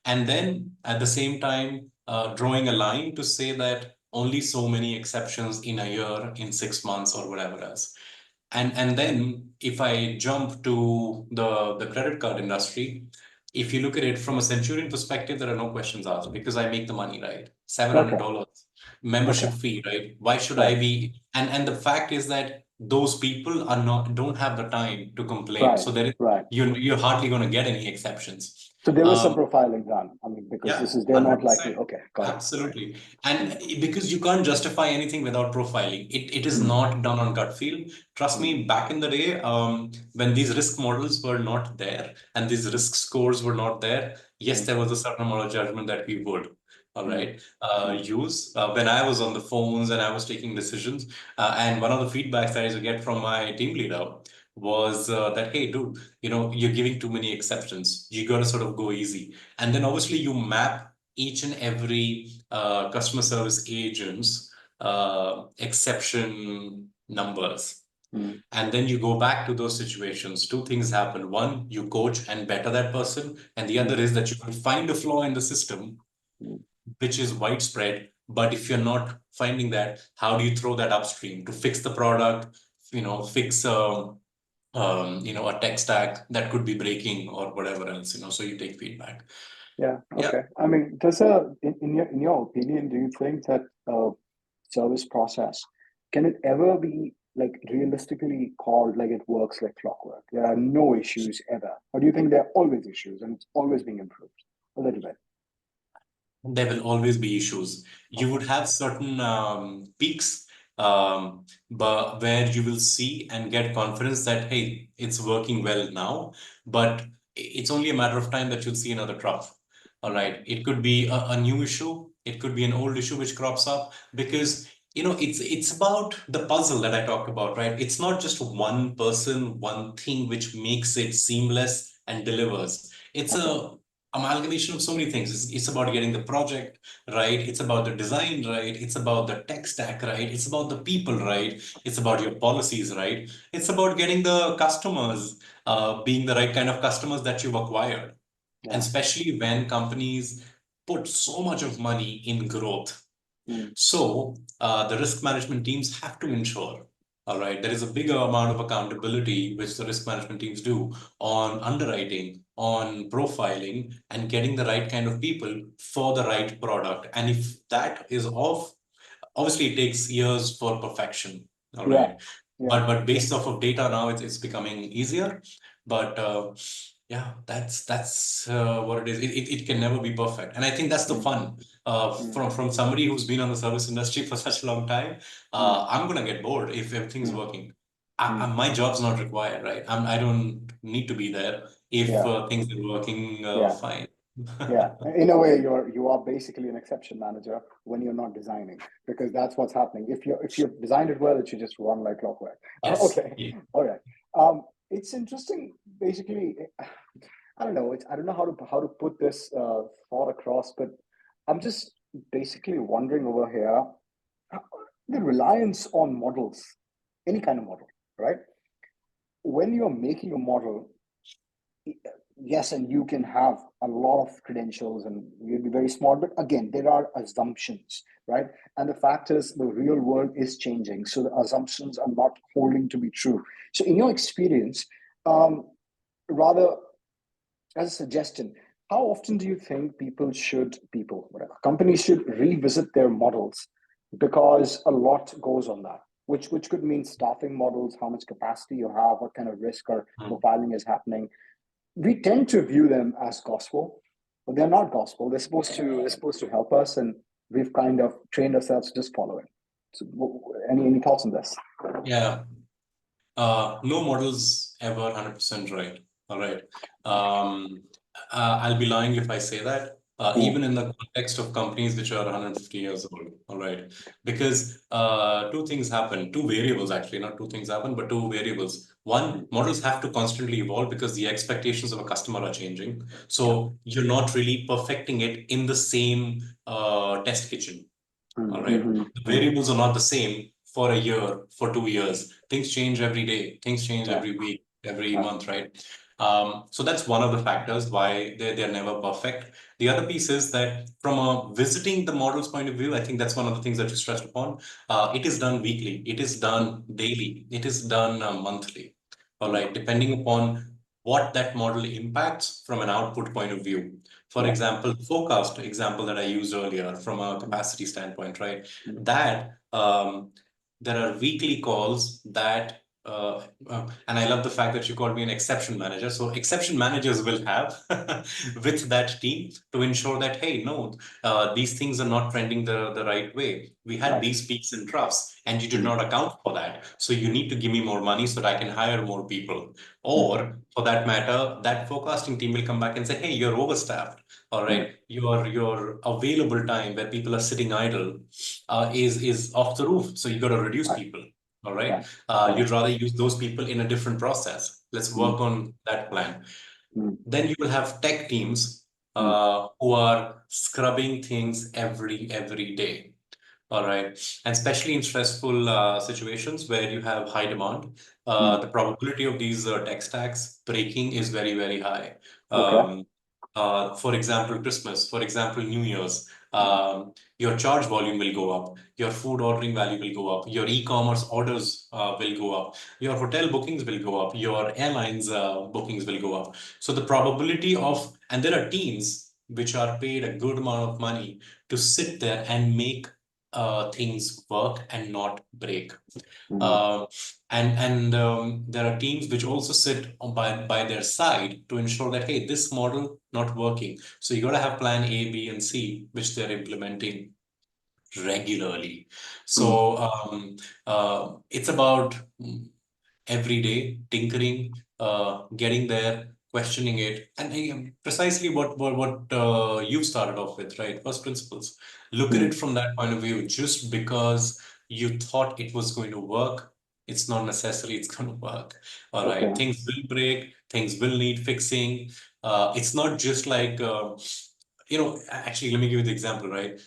And then at the same time, drawing a line to say that only so many exceptions in a year, in 6 months, or whatever else. And then if I jump to the credit card industry, if you look at it from a Centurion perspective, there are no questions asked because I make the money, right? Okay. $700 membership Okay. fee, right? Why should I Right. be? And the fact is that those people don't have the time to complain. Right. So Right. you're hardly going to get any exceptions. So there was some Um, profiling done. I mean, because yeah, this is they're not likely. 100%. Okay. Got it. Right. Absolutely. And because you can't justify anything without profiling, it is Mm. not done on gut feel. Trust Mm. me, back in the day, when these risk models were not there and these risk scores were not there, yes, Mm. there was a certain amount of judgment that we would, all Mm. right, Mm. use when I was on the phones and I was taking decisions. And one of the feedbacks that I used to get from my team leader was that, hey, dude, you're giving too many exceptions. You got to sort of go easy. And then obviously you map each and every customer service agent's exception numbers. Mm. And then you go back to those situations. Two things happen. One, you coach and better that person. And the other Mm. is that you can find a flaw in the system, Mm. which is widespread. But if you're not finding that, how do you throw that upstream to fix the product, fix a tech stack that could be breaking or whatever else, so you take feedback. Yeah. Yeah. Okay. I mean, in your opinion, do you think that service process can it ever be like realistically called like it works like clockwork? There are no issues ever, or do you think there are always issues and it's always being improved a little bit? There will always be issues. You Okay. would have certain peaks, but where you will see and get confidence that, hey, it's working well now, but it's only a matter of time that you'll see another trough. All Mm. right. It could be a new issue. It could be an old issue which crops up because it's about the puzzle that I talked about, right? It's not just one person, one thing which makes it seamless and delivers. It's Okay. a amalgamation of so many things. It's about getting the project right. It's about the design right. It's about the tech stack right. It's about the people right. It's about your policies right. It's about getting the customers, being the right kind of customers that you've acquired. And Yeah. especially when companies put so much of money in growth. Mm. So the risk management teams have to ensure, all right, there is a bigger amount of accountability which the risk management teams do on underwriting, on profiling, and getting the right kind of people for the right product. And if that is off, obviously it takes years for perfection, all Yeah. right. Yeah. But based off of data now, it's becoming easier. But yeah, that's what it is. It can never be perfect, and I think that's the Mm. fun. Mm. From somebody who's been on the service industry for such a long time, Mm. I'm gonna get bored if everything's Mm. working. Mm. My job's not required, right? I don't need to be there if Yeah. things are working Yeah. fine. Yeah, in a way, you are basically an exception manager when you're not designing, because that's what's happening. If you've designed it well, it should just run like clockwork. Yes. Okay, Yeah. all right. It's interesting. Basically, I don't know. I don't know how to put this thought across, but I'm just basically wondering over here the reliance on models, any kind of model, right? When you're making a model, yes, and you can have a lot of credentials and you'll be very smart, but again, there are assumptions, right? And the fact is the real world is changing, so the assumptions are not holding to be true. So in your experience, um, rather as a suggestion, how often do you think whatever companies should revisit their models, because a lot goes on that, which could mean staffing models, how much capacity you have, what kind of risk or Mm. profiling is happening. We tend to view them as gospel, but they're not gospel. They're supposed to help us, and we've kind of trained ourselves to just follow it. So, any thoughts on this? Yeah. No model's ever 100% right. All right. Um, I'll be lying if I say that, Mm, even in the context of companies which are 150 years old. All right. Because two things happen, two variables actually, not two things happen, but two variables. One, models have to constantly evolve because the expectations of a customer are changing. yeah. So you're not really perfecting it in the same test kitchen. All Mm, right. mhm, The mm, variables are not the same for a year, for 2 years. Things change every day. Things change yeah. every week, every Yeah. month, right? So that's one of the factors why they're never perfect. The other piece is that from a visiting the model's point of view, I think that's one of the things that you stressed upon. It is done weekly. It is Mm, done daily. It is done monthly. All mm, right. Depending upon what that model impacts from an output point of view. For yeah. example, forecast example that I used earlier from a Mm, capacity standpoint, right? mm, That there are weekly calls that, and I love the fact that you called me an exception manager. So exception managers will have with that team to ensure that, hey, no, these things are not trending the right way. We had right. these peaks and troughs, and you did Mm, not account for that. So you need to give me more money so that I can hire more people. mm, Or for that matter, that forecasting team will come back and say, hey, you're overstaffed. All mm, right, your available time where people are sitting idle is off the roof. So you got to reduce right. people. All right. Right. Right. You'd rather use those people in a different process. Let's Mm, work on that plan. mm, Then you will have tech teams mm, who are scrubbing things every day. All right. And especially in stressful situations where you have high demand, mm. the probability of these tech stacks breaking is very high. Okay. Um, for example, Christmas, for example, New Year's, Mm, your charge volume will go up, your food ordering value will go up, your e-commerce orders will go up, your hotel bookings will go up, your airlines bookings will go up. So the probability of, and there are teams which are paid a good amount of money to sit there and make things work and not break. mm, Uh, and there are teams which also sit by their side to ensure that, hey, this model not working. So you got to have plan A, B, and C, which they're implementing regularly. mm, So it's about every day, tinkering, getting there, questioning it, and precisely what you started off with, right? First principles. Look at mm. it from that point of view. Just because you thought it was going to work, it's not necessary it's going to work. All right, Okay. things will break, things will need fixing. It's not just like, actually, let me give you the example, right?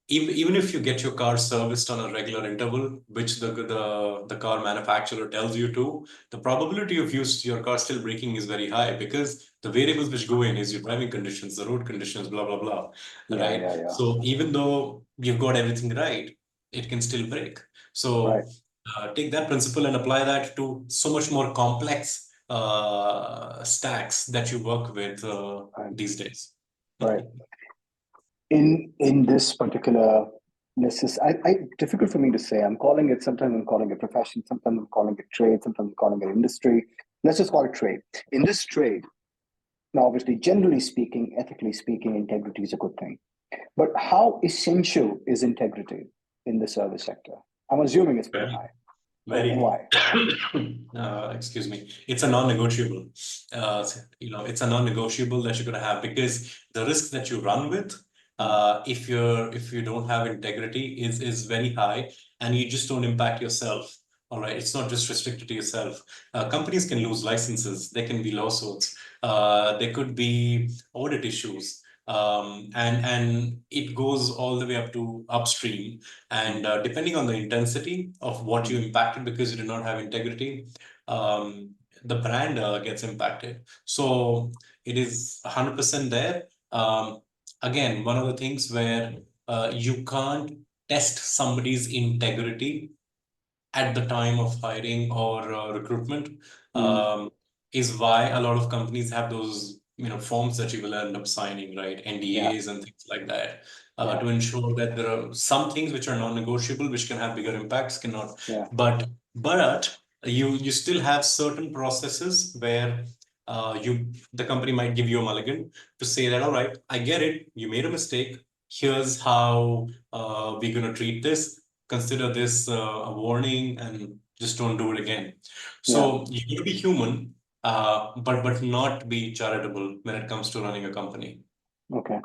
Even if you get your car serviced on a regular interval, which the car manufacturer tells you to, the probability of your car still breaking is very high because the variables which go in is your driving conditions, the road conditions, blah, blah, blah, Yeah, right? yeah, yeah. So even though you've got everything right, it can still break. Right, So take that principle and apply that to so much more complex stacks that you work with right, these days. right. In this particular, this is difficult for me to say. Sometimes I'm calling it profession, sometimes I'm calling it trade, sometimes I'm calling it industry. Let's just call it trade. In this trade, now obviously, generally speaking, ethically speaking, integrity is a good thing. But how essential is integrity in the service sector? I'm assuming it's pretty Very, high. very. Why? Excuse me. It's a non-negotiable. It's a non-negotiable that you're gonna have because the risk that you run with, if you don't have integrity, is very high, and you just don't impact yourself. All right, it's not just restricted to yourself. Companies can lose licenses. There can be lawsuits. There could be audit issues. And it goes all the way up to upstream. And depending on the intensity of what you impacted because you did not have integrity, the brand gets impacted. So it is 100% there. Again, one of the things where you can't test somebody's integrity at the time of hiring or recruitment, Mm, is why a lot of companies have those forms that you will end up signing, right? yeah, NDAs and things like that, yeah, to ensure that there are some things which are non-negotiable, which can have bigger impacts, cannot. yeah, But you still have certain processes where the company might give you a mulligan to say that, all right, I get it, you made a mistake. Here's how we're going to treat this. Consider this a warning and just don't do it again. yeah. So you need to be human, but not be charitable when it comes to running a company. Okay.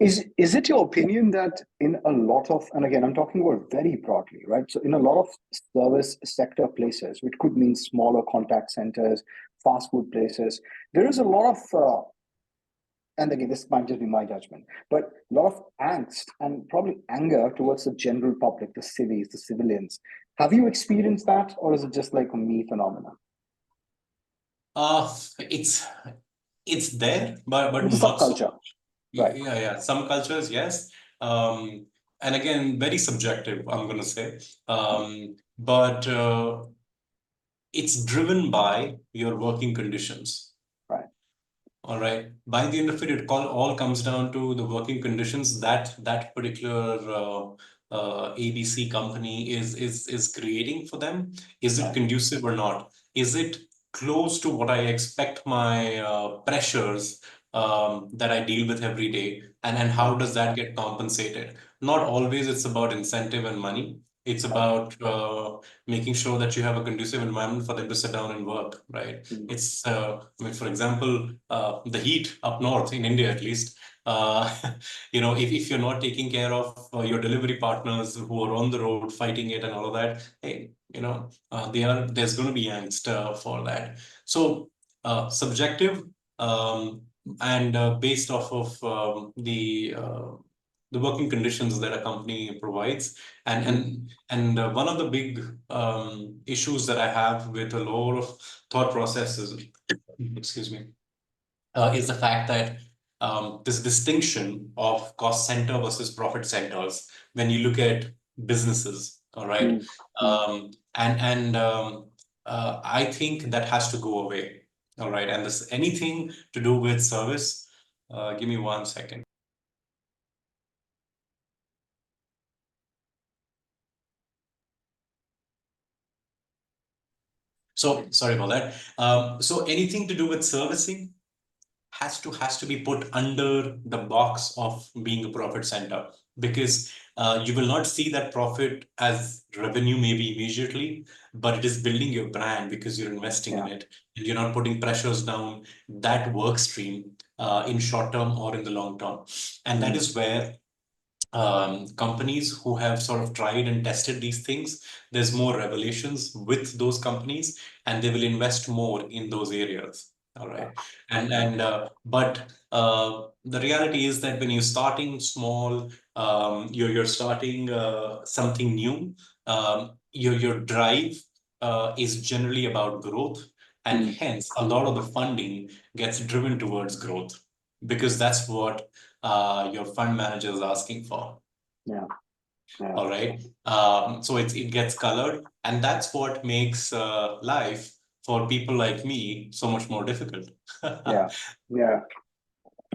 Is it your opinion that in a lot of, and again, I'm talking about very broadly, right? So in a lot of service sector places, which could mean smaller contact centers, fast food places, there is a lot of, and again, this might just be my judgment, but a lot of angst and probably anger towards the general public, the civies, the civilians. Have you experienced that, or is it just like a me phenomenon? Uh, it's it's there, but It's a not so subculture, much. right? Yeah, yeah. Some cultures, yes. And again, very subjective, I'm gonna say. But it's driven by your working conditions. Right. All right. By the end of it, all comes down to the working conditions that that particular ABC company is creating for them. Is it Right. conducive or not? Is it close to what I expect my pressures that I deal with every day? And how Right. does that get compensated? Not always it's about incentive and money. It's Right. about making sure that you have a conducive environment for them to sit down and work, right? Mm. It's, I mean, for example, the heat up north in India, at least, uh, if you're not taking care of your delivery partners who are on the road fighting it and all of that, hey, there's going to be angst for that. So, subjective, um, and based off of the working conditions that a company provides, and Mm. and and one of the big issues that I have with a lot of thought processes, excuse me, is the fact that this distinction of cost center versus profit centers when you look at businesses, all right, Mm. Mm. I think that has to go away, all right, and this anything to do with service. Give me 1 second. So sorry about that. So anything to do with servicing has to be put under the box of being a profit center because you will not see that profit as revenue maybe immediately, but it is building your brand because you're investing in Yeah. it and you're not putting pressures down that work stream in short term or in the long term. And that Mm. is where companies who have sort of tried and tested these things, there's more revelations with those companies and they will invest more in those areas. All Yeah. right. But the reality is that when you're starting small, you're starting something new, your drive is generally about growth, and Mm. hence a lot of the funding gets driven towards growth because that's what your fund manager is asking for. Yeah. Yeah. All right. So it gets colored, and that's what makes life for people like me so much more difficult. Yeah. Yeah.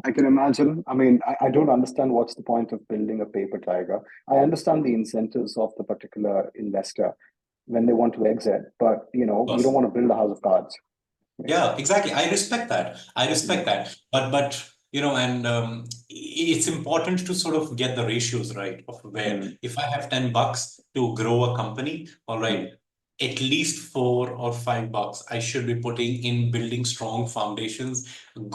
I can imagine. I mean, I don't understand what's the point of building a paper tiger. I understand the incentives of the particular investor when they want to exit, but you don't Boss. want to build a house of cards. Yeah. Yeah, exactly. I respect that. I respect Mm. that. But and it's important to sort of get the ratios right of where Mm. if I have $10 to grow a company, all Mm. right, at least $4 or $5 I should be putting in building strong foundations,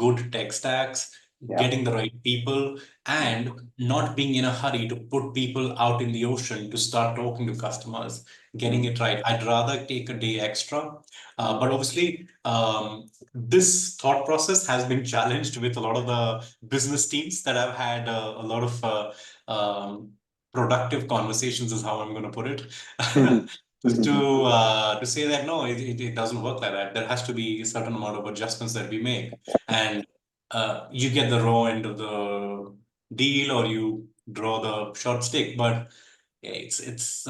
good tech stacks, Yeah. getting the right people, Yeah. and not being in a hurry to put people out in the ocean to start talking to customers, getting Mm. it right. I'd rather take a day extra. Mm. But obviously, this thought process has been challenged with a lot of the business teams that I've had a lot of productive conversations, is how I'm going to put it. Mhm. Mhm. To say that no, it doesn't work like that. There has to be a certain amount of adjustments that we make, and you get the raw end of the deal, or you draw the short stick. But it's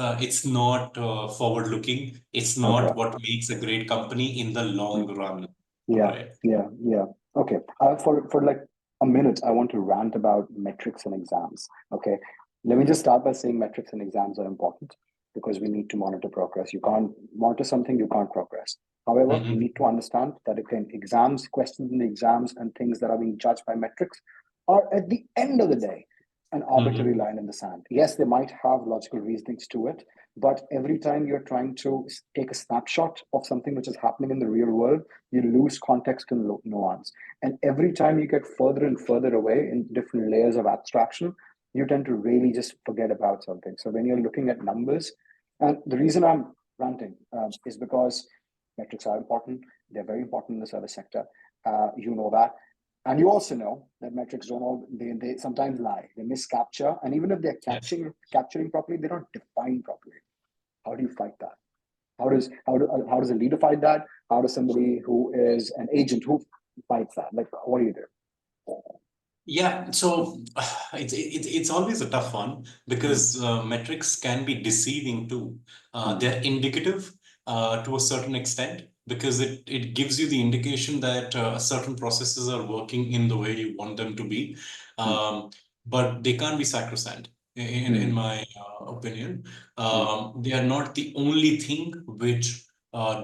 not forward looking. It's Okay. not what makes a great company in the long Mm. run. All Yeah, right. yeah, yeah. Okay. For like a minute, I want to rant about metrics and exams. Okay. Let me just start by saying metrics and exams are important because we need to monitor progress. You can't monitor something, you can't progress. However, we Mhm. need to understand that again, exams, questions in the exams, and things that are being judged by metrics are at the end of the day an arbitrary Mhm. line in the sand. Yes, they might have logical reasonings to it, but every time you're trying to take a snapshot of something which is happening in the real world, you lose context and nuance. And every time you get further and further away in different layers of abstraction, you tend to really just forget about something. So when you're looking at numbers, and the reason I'm ranting is because metrics are important. They're very important in the service sector. You know that. And you also know that metrics don't all they sometimes lie. They miscapture. And even if they're Yes. capturing properly, they don't define properly. How do you fight that? How does a leader fight that? How does somebody who is an agent who fights that? Like, what do you do? Yeah, so it's always a tough one Mm. because metrics can be deceiving too. Mm. They're indicative to a certain extent because it gives you the indication that certain processes are working in the way you want them to be, Mm. um, but they can't be sacrosanct. In Mm. my opinion, Mm. they are not the only thing which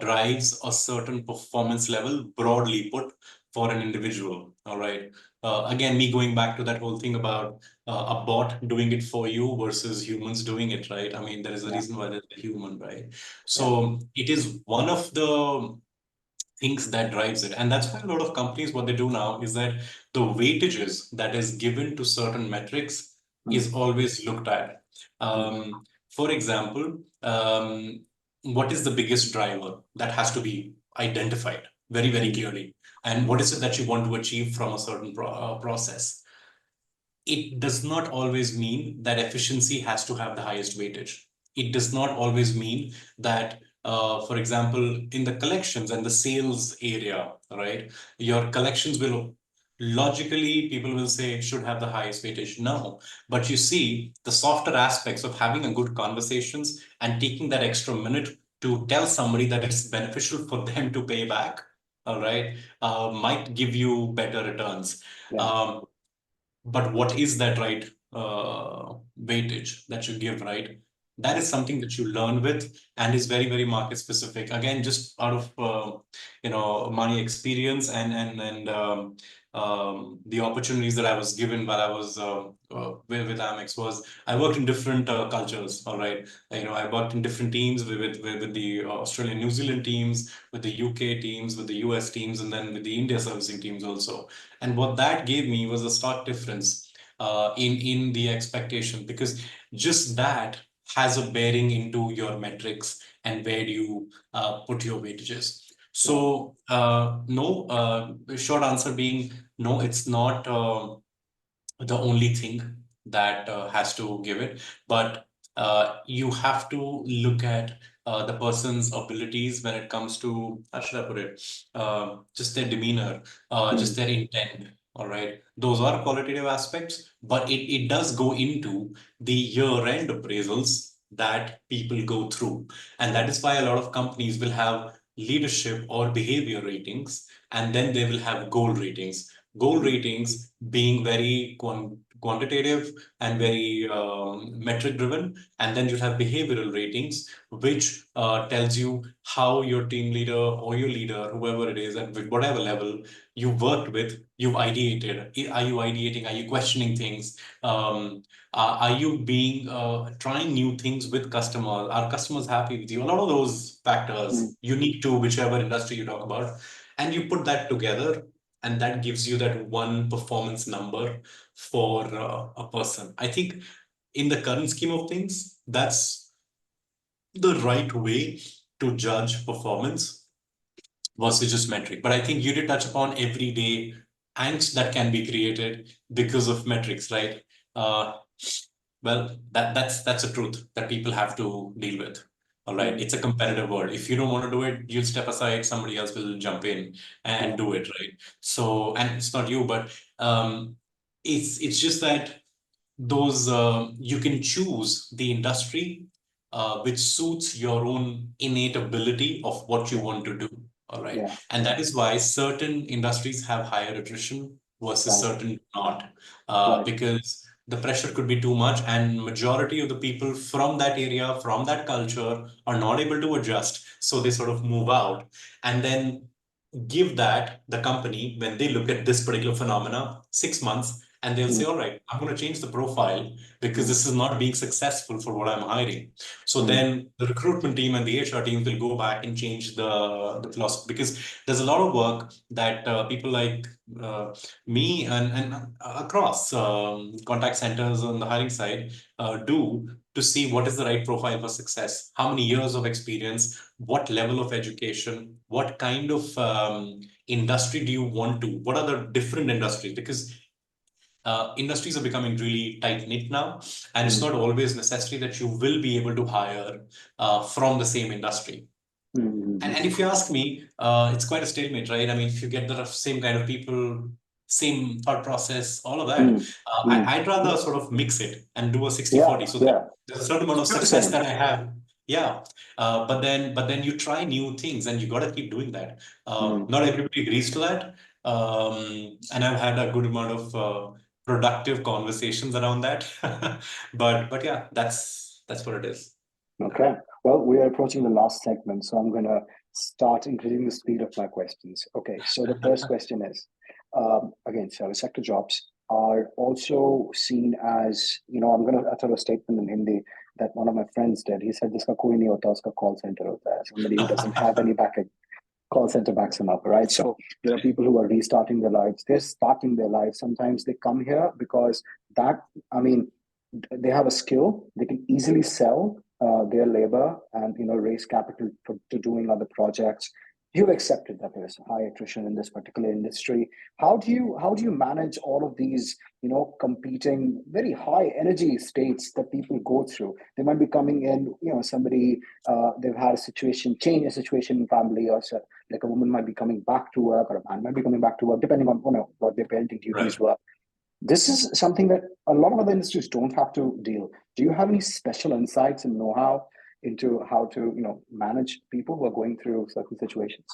drives a certain performance level, broadly put, for an individual. All right. Again, me going back to that whole thing about a bot doing it for you versus humans doing it, right? I mean, there is a Yeah. reason why there's a human, right? Yeah. So it is one of the things that drives it. And that's why a lot of companies, what they do now is that the weightages that is given to certain metrics Mm. is always looked at. Mm. For example, what is the biggest driver that has to be identified very, very Mm. clearly? And what is it that you want to achieve from a certain process? It does not always mean that efficiency has to have the highest weightage. It does not always mean that, for example, in the collections and the sales area, right, your collections will logically, people will say, should have the highest weightage. No, but you see, the softer aspects of having a good conversations and taking that extra minute to tell somebody that it's beneficial for them to pay back, all right, might give you better returns. Yeah. Um, but what is that right weightage that you give, right? That Yeah. is something that you learn with and is very, very market specific. Again, just out of money experience and the opportunities that I was given while I was with Amex was I worked in different cultures. All right, I worked in different teams with the Australian, New Zealand teams, with the UK teams, with the US teams, and then with the India servicing teams also. And what that gave me was a stark difference in the expectation, because just that has a bearing into your metrics and where do you put your weightages. So, no, short answer being no, it's not the only thing that has to give it, but you have to look at the person's abilities when it comes to, how should I put it, just their demeanor, just Mm, their intent. All right, those are qualitative aspects, but it does go into the year-end appraisals that people go through, and that is why a lot of companies will have leadership or behavior ratings, and then they will have goal ratings. Goal mm, ratings being very quantitative and very metric driven, and then you have behavioral ratings, which tells you how your team leader or your leader, whoever it is, at whatever level you worked with, you've ideated. Are you ideating? Are you questioning things? Are you being trying new things with customers? Are customers happy with you? A lot of those mm, factors unique to whichever industry you talk about, and you put that together, and that gives you that one performance number for a person. I think in the current scheme of things, that's the right way to judge performance versus just metric. But I think you did touch upon everyday angst that can be created because of metrics, right? Uh, well, that's a truth that people have to deal with. All right, mm, it's a competitive world. If you don't want to do it, you'll step aside. Somebody else will jump in and yeah. do it, right? So, and it's not you, but it's just that those you can choose the industry which suits your own innate ability of what you Yeah. want to do. All right, Yeah. and that is why certain industries have higher attrition versus Right. certain not, Right. because the pressure could be too much, and majority of the people from that area, from that culture, are not able to adjust, so they sort of move out, and then give that the company, when they look at this particular phenomena, 6 months, and they'll say, Mm, all right, I'm going to change the profile because mm, this is not being successful for what I'm hiring. So mm, then the recruitment team and the HR team will go back and change the philosophy, because there's a lot of work that people like uh, me and across contact centers on the hiring side do to see what is the right profile for success, how many years of experience, what level of education, what kind of industry do you want to, what are the different industries, because industries are becoming really tight knit now, and it's mm, not always necessary that you will be able to hire from the same industry. mm, mm, And if you ask me, it's quite a stalemate, right? I mean, if you get the same kind of people, same thought process, all of that, mm, mm. I'd rather sort of mix it and do a 60-40, Yeah. so that Yeah. there's a certain amount of success Same. that I have. Yeah. But then you try new things, and you got to keep doing that. Mm, Not everybody agrees to that. And I've had a good amount of productive conversations around that. But yeah, that's what it is. okay. Well, we are approaching the last segment, so I'm going to start increasing the speed of my questions. Okay. So the first question is, again, service sector jobs are also seen as, I'm going to utter a statement in Hindi that one of my friends did. He said, "Jiska koi nahi hota, uska call center hota hai." Somebody who doesn't have any backup call center backs them up, right? So there are people who are restarting their lives. They're starting their lives. Sometimes they come here because that, I mean, they have a skill. They can easily sell their labor and raise capital to doing other projects. You've accepted that there is high attrition in this particular industry. How do you manage all of these competing very high energy states that people go through? They might be coming in, somebody they've had a situation, change a situation in family, or so, like a woman might be coming back to work, or a man might be coming back to work, depending on what their parenting duties Right. were. This is something that a lot of other industries don't have to deal. Do you have any special insights and know-how into how to manage people who are going through certain situations?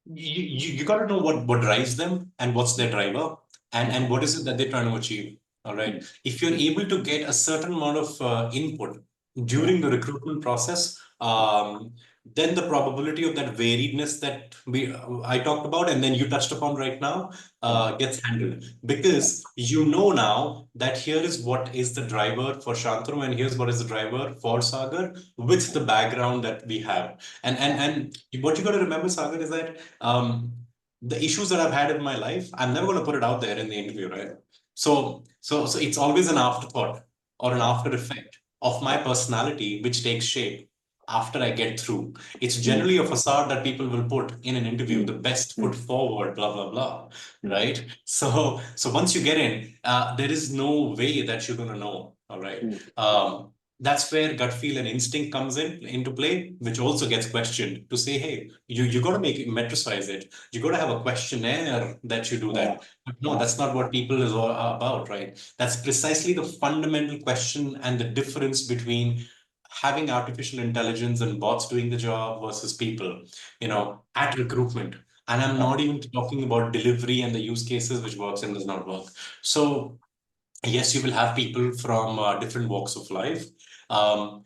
You got to know what drives them and what's their driver, and Okay. what is it that they're trying to achieve. All right. Mm. If you're able to get a certain amount of input Yeah. during the recruitment process, Yeah. then the probability of that variedness that I talked about, and then you touched upon right now, Yeah. gets handled, Yeah. because you know now that here is what is the driver for Shantanu, and here's what is the driver for Sagar with Yeah. the background that we have. Yeah. And what you got to remember, Sagar, is that the issues that I've had in my life, I'm never going to put it out there in the interview, right? So it's always an afterthought or an Yeah. after effect of my Yeah. personality, which takes shape. after I get through. It's mm, generally a facade that people will put in an interview, the mm, best foot mm, forward, blah, blah, blah, mm, right? So once you get in, there is no way that you're going to know, all right? mm, That's where gut feel and instinct comes into play, which also gets questioned to say, hey, you got to make it, metricize it. You got to have a questionnaire that you do yeah, that. But no, yeah, that's not what people is all about, right? That's precisely the fundamental question and the difference between having artificial intelligence and bots doing the job versus people, yeah, at recruitment. And I'm yeah, not even talking about delivery and the use cases which works and does not work. So yes, you will have people from different walks of life.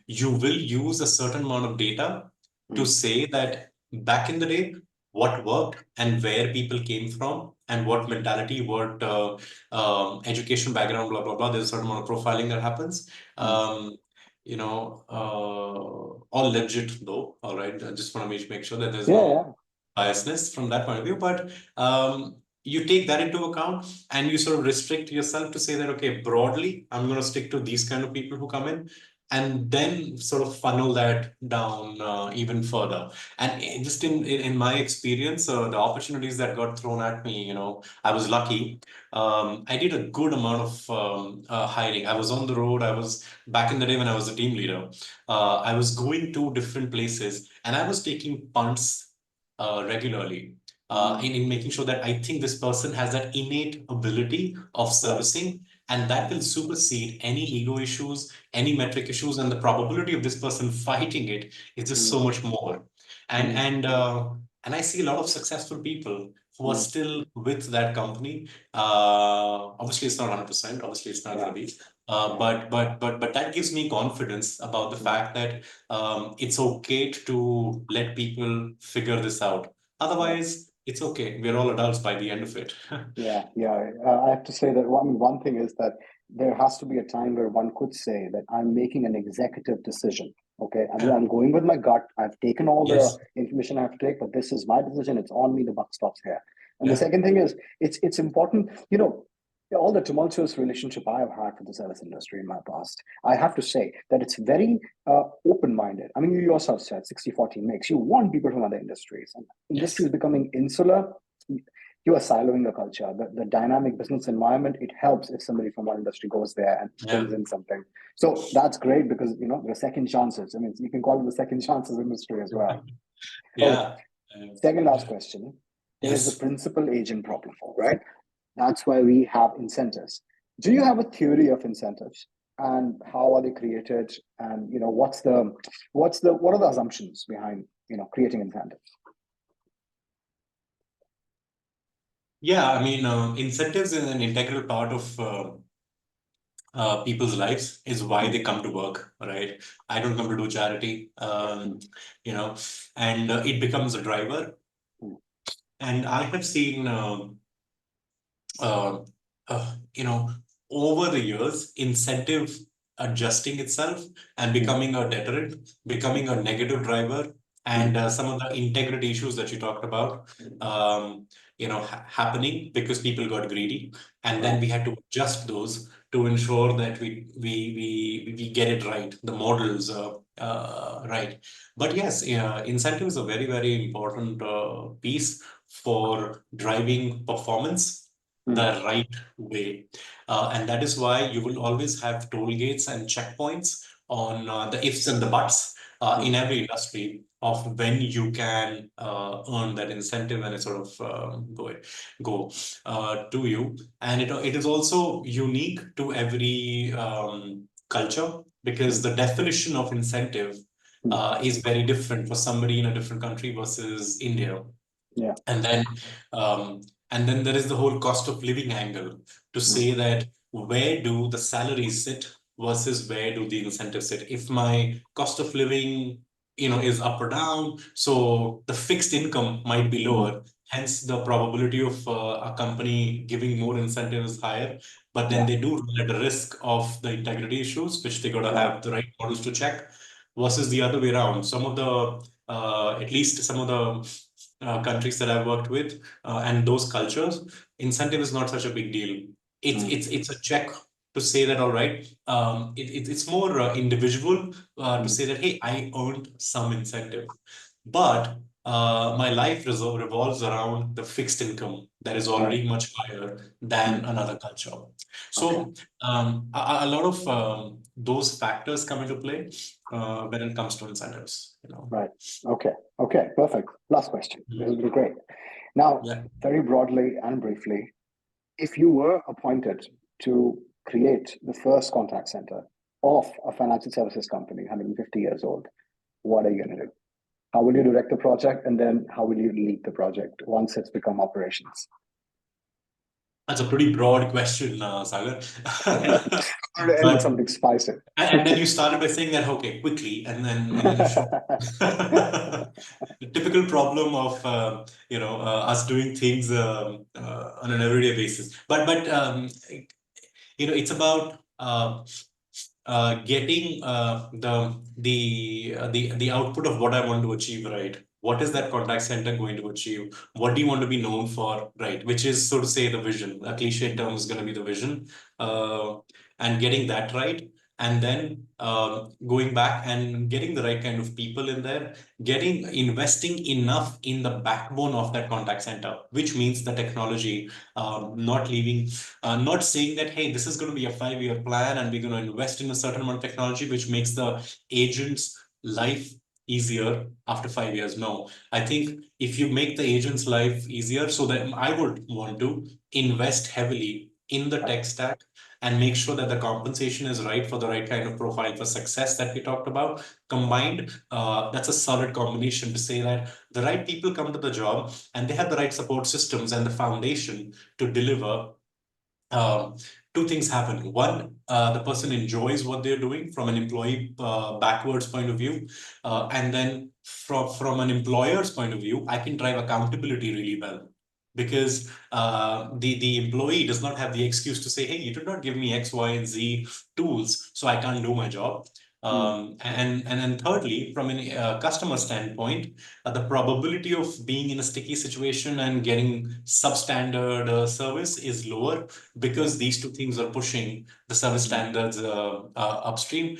You will use a certain amount of data to mm, say that back in the day, what worked and where people came from and what mentality, what education background, blah, blah, blah. There's a certain amount of profiling that happens. mm. All legit though. All right. I just want to make sure that there's Yeah, no yeah, biasness from that point of view. But you take that into account and you sort of restrict yourself to say that, okay, broadly, I'm going to stick to these kind of people who come in and then sort of funnel that down even further. And just in my experience, the opportunities that got thrown at me, I was lucky. I did a good amount of hiring. I was on the road. I was back in the day when I was a team leader. I was going to different places and I was taking punts regularly mm, in making sure that I think this person has that innate ability of right, servicing, and that will supersede any ego issues, any metric issues, and the probability of this person fighting it is just so mm, much more. And mm, and uh, and I see a lot of successful people who are mm, still with that company. Obviously, it's not 100%. Obviously, it's not going yeah, to be. yeah, But that gives me confidence about the mm, fact that it's okay to let people figure this out. yeah. Otherwise, it's okay. We're all adults by the end of it. Yeah, yeah. I have to say that one thing is that there has to be a time where one could say that I'm making an executive decision. Okay, I'm going with my gut. I've taken all the Yes. information I have to take, but this is my decision. It's on me. The buck stops here. And the Yeah. second thing is, it's important. All the tumultuous relationship I have had with the service industry in my past, I have to say that it's very open-minded. I mean, you yourself said 60-40 mix. You want people from other industries, and industry is Yes. becoming insular. You are siloing the culture. The dynamic business environment, it helps if somebody from one industry goes there and Yeah. brings in something. So that's great because there are second chances. I mean, you can call it the second chances industry as well. Okay, Yeah. second last question. There is the Yes. principal agent problem, right? That's why we have incentives. Do you have a theory of incentives and how are they created? And what are the assumptions behind creating incentives? Yeah. I mean, incentives is an integral part of people's lives, is why Mm, they come to work, right? I don't come to do charity, mm, you know, and it becomes a driver. mm, And I have seen uh, you know, over the years, incentive adjusting itself and mm, becoming a deterrent, becoming mm, a negative driver, mm, and some of the integrity issues that you talked about, happening because people got greedy, and then right. we had to adjust those to ensure that we get it right, the models right. But yes, incentive is a very, very important piece for driving performance Mm, the right way. And that is why you will always have toll gates and checkpoints on the ifs and the buts in mm, every industry of when you can earn that incentive and it sort of go to you. And it is also unique to every culture because mm, the definition of incentive mm. is very different for somebody in a different country versus India. Yeah. And then, um, and then there is the whole cost of living angle to Mm, say that where do the salaries sit versus where do the incentives sit? If my cost of living, is up or down, so the fixed income might be mm, lower. Hence, the probability of a company giving more incentive is higher. But then yeah. they do run at the risk of the integrity issues, which they got to Right. have the right models to check, versus the other way around. At least some of the countries that I've worked with and those cultures, incentive is not such a big deal. It's Mm, it's it's a check to say that, all right, it's more individual to Mm. say that, hey, I earned some incentive. But my life revolves around the fixed income that is Right. already much higher than Mm. another culture. Okay. So a lot of those factors come into play when it comes to incentives, you know. Right. Okay. Okay. Perfect. Last question. This has Mm. been great. Now, Yeah. very broadly and briefly, if you were appointed to create the first contact center of a financial services company, 150 years old, what are you going to do? How will you direct the project? And then how will you lead the project once it's become operations? That's a pretty broad question, Sagar. Or to end with But something spicy. and then you started by saying that, okay, quickly, and then you show the typical problem of us doing things on an everyday basis. But it's about getting the output of what I want to achieve, right? What is Yeah. that contact center going to achieve? What do you want to be known for, right? Which is, so to say, the vision. A cliche term is going to be the vision, uh, and getting that right, and then going back and getting the right kind of people in there, getting investing enough in the backbone of that contact center, which means the technology, not leaving not saying that, hey, this is going to be a 5-year plan and we're going to invest in a certain amount of technology which makes the agent's life easier after 5 years. No, I think if you make the agent's life easier, so that I would want to invest heavily in the Right. tech stack and make sure that the compensation is right for the right kind of profile for success that we talked about. Combined, that's a solid combination to say that the right people come to the job and they have the right support systems and the foundation to deliver. um, Two things happen. One, the person enjoys what they're doing from an employee backwards point of view, and then from an employer's point of view, I can drive accountability really well because the employee does not have the excuse to say, "Hey, you did not give me X, Y, and Z tools, so I can't do my job." Mm. And then thirdly, from a customer standpoint, the probability of being in a sticky situation and getting substandard service is lower because these two things are pushing the service Mm. standards upstream.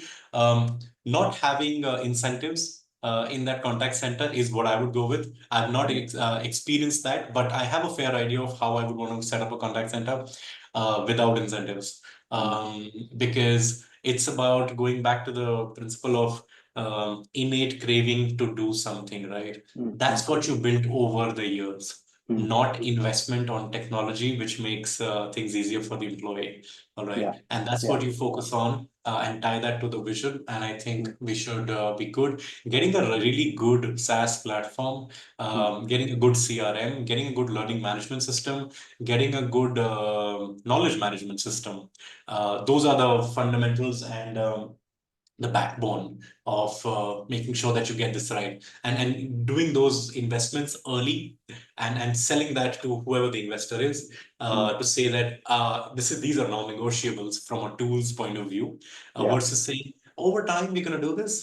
Not having incentives in that contact center is what I would go with. I've not Mm. experienced that, but I have a fair idea of how I would want to set up a contact center without incentives. Mm. Because it's about going back to the principle of innate craving to do something, right? Mm. Mm. That's what you built over the years, Mm. not investment on technology, which makes things easier for the employee. All right. Yeah. And that's Yeah. what you focus on and tie that to the vision. And I think Mm. we should be good. Getting a really good SaaS platform, Mm. getting a good CRM, getting a good learning management system, getting a good knowledge management system. Those are the fundamentals and the backbone of making sure that you get this right, and doing those investments early and selling that to whoever the investor is, Mm. to say that these are non-negotiables from a tools point of view, Yeah. versus saying over time we're going to do this,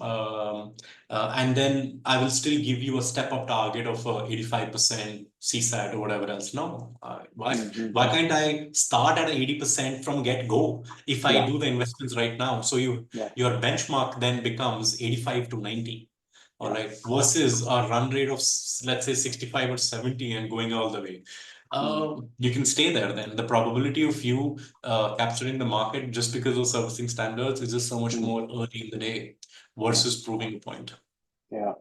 and then I will still give you a step up target of 85% CSAT or whatever else. No, Mm. Mm. why Mm. can't I start at 80% from get go if I Yeah. do the investments right now? So Yeah. your benchmark then becomes 85 to 90, all Yeah. right, versus a run rate of let's say 65 or 70 and going all the way. Mm. You can stay there then. The probability of you capturing the market just because of servicing standards is just so much Mm. more early in the day Yeah. versus proving a point. Yeah.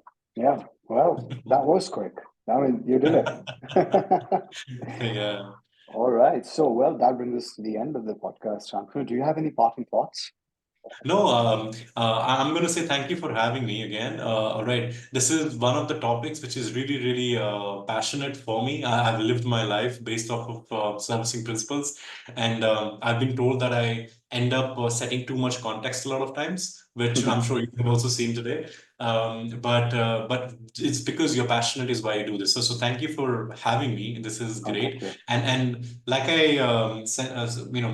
Yeah. Well, that was quick. I mean, you did it. Yeah. All right. So, well, that brings us to the end of the podcast. Shantanu, do you have any parting thoughts? No, I'm going to say thank you for having me again. All right. This is one of the topics which is really, really passionate for me. I've lived my life based off of servicing principles. And I've been told that I end up setting too much context a lot of times, which I'm sure you have also seen today. But it's because you're passionate is why you do this. So thank you for having me. This is Oh, thank great. you. And like I sent,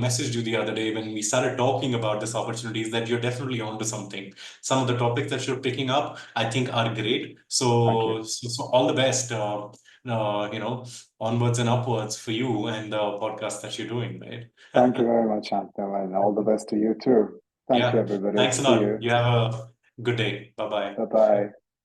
messaged you the other day when we started talking about this opportunities, that you're definitely onto something. Some of the topics that you're picking up, I think, are great. Thank you. So all the best. onwards and upwards for you and the podcast that you're doing, right? Thank you very much, Shantanu, and all the best to you too. Thank you, Yeah, everybody. thanks a See lot. you. You have a good day. Bye bye. Bye bye.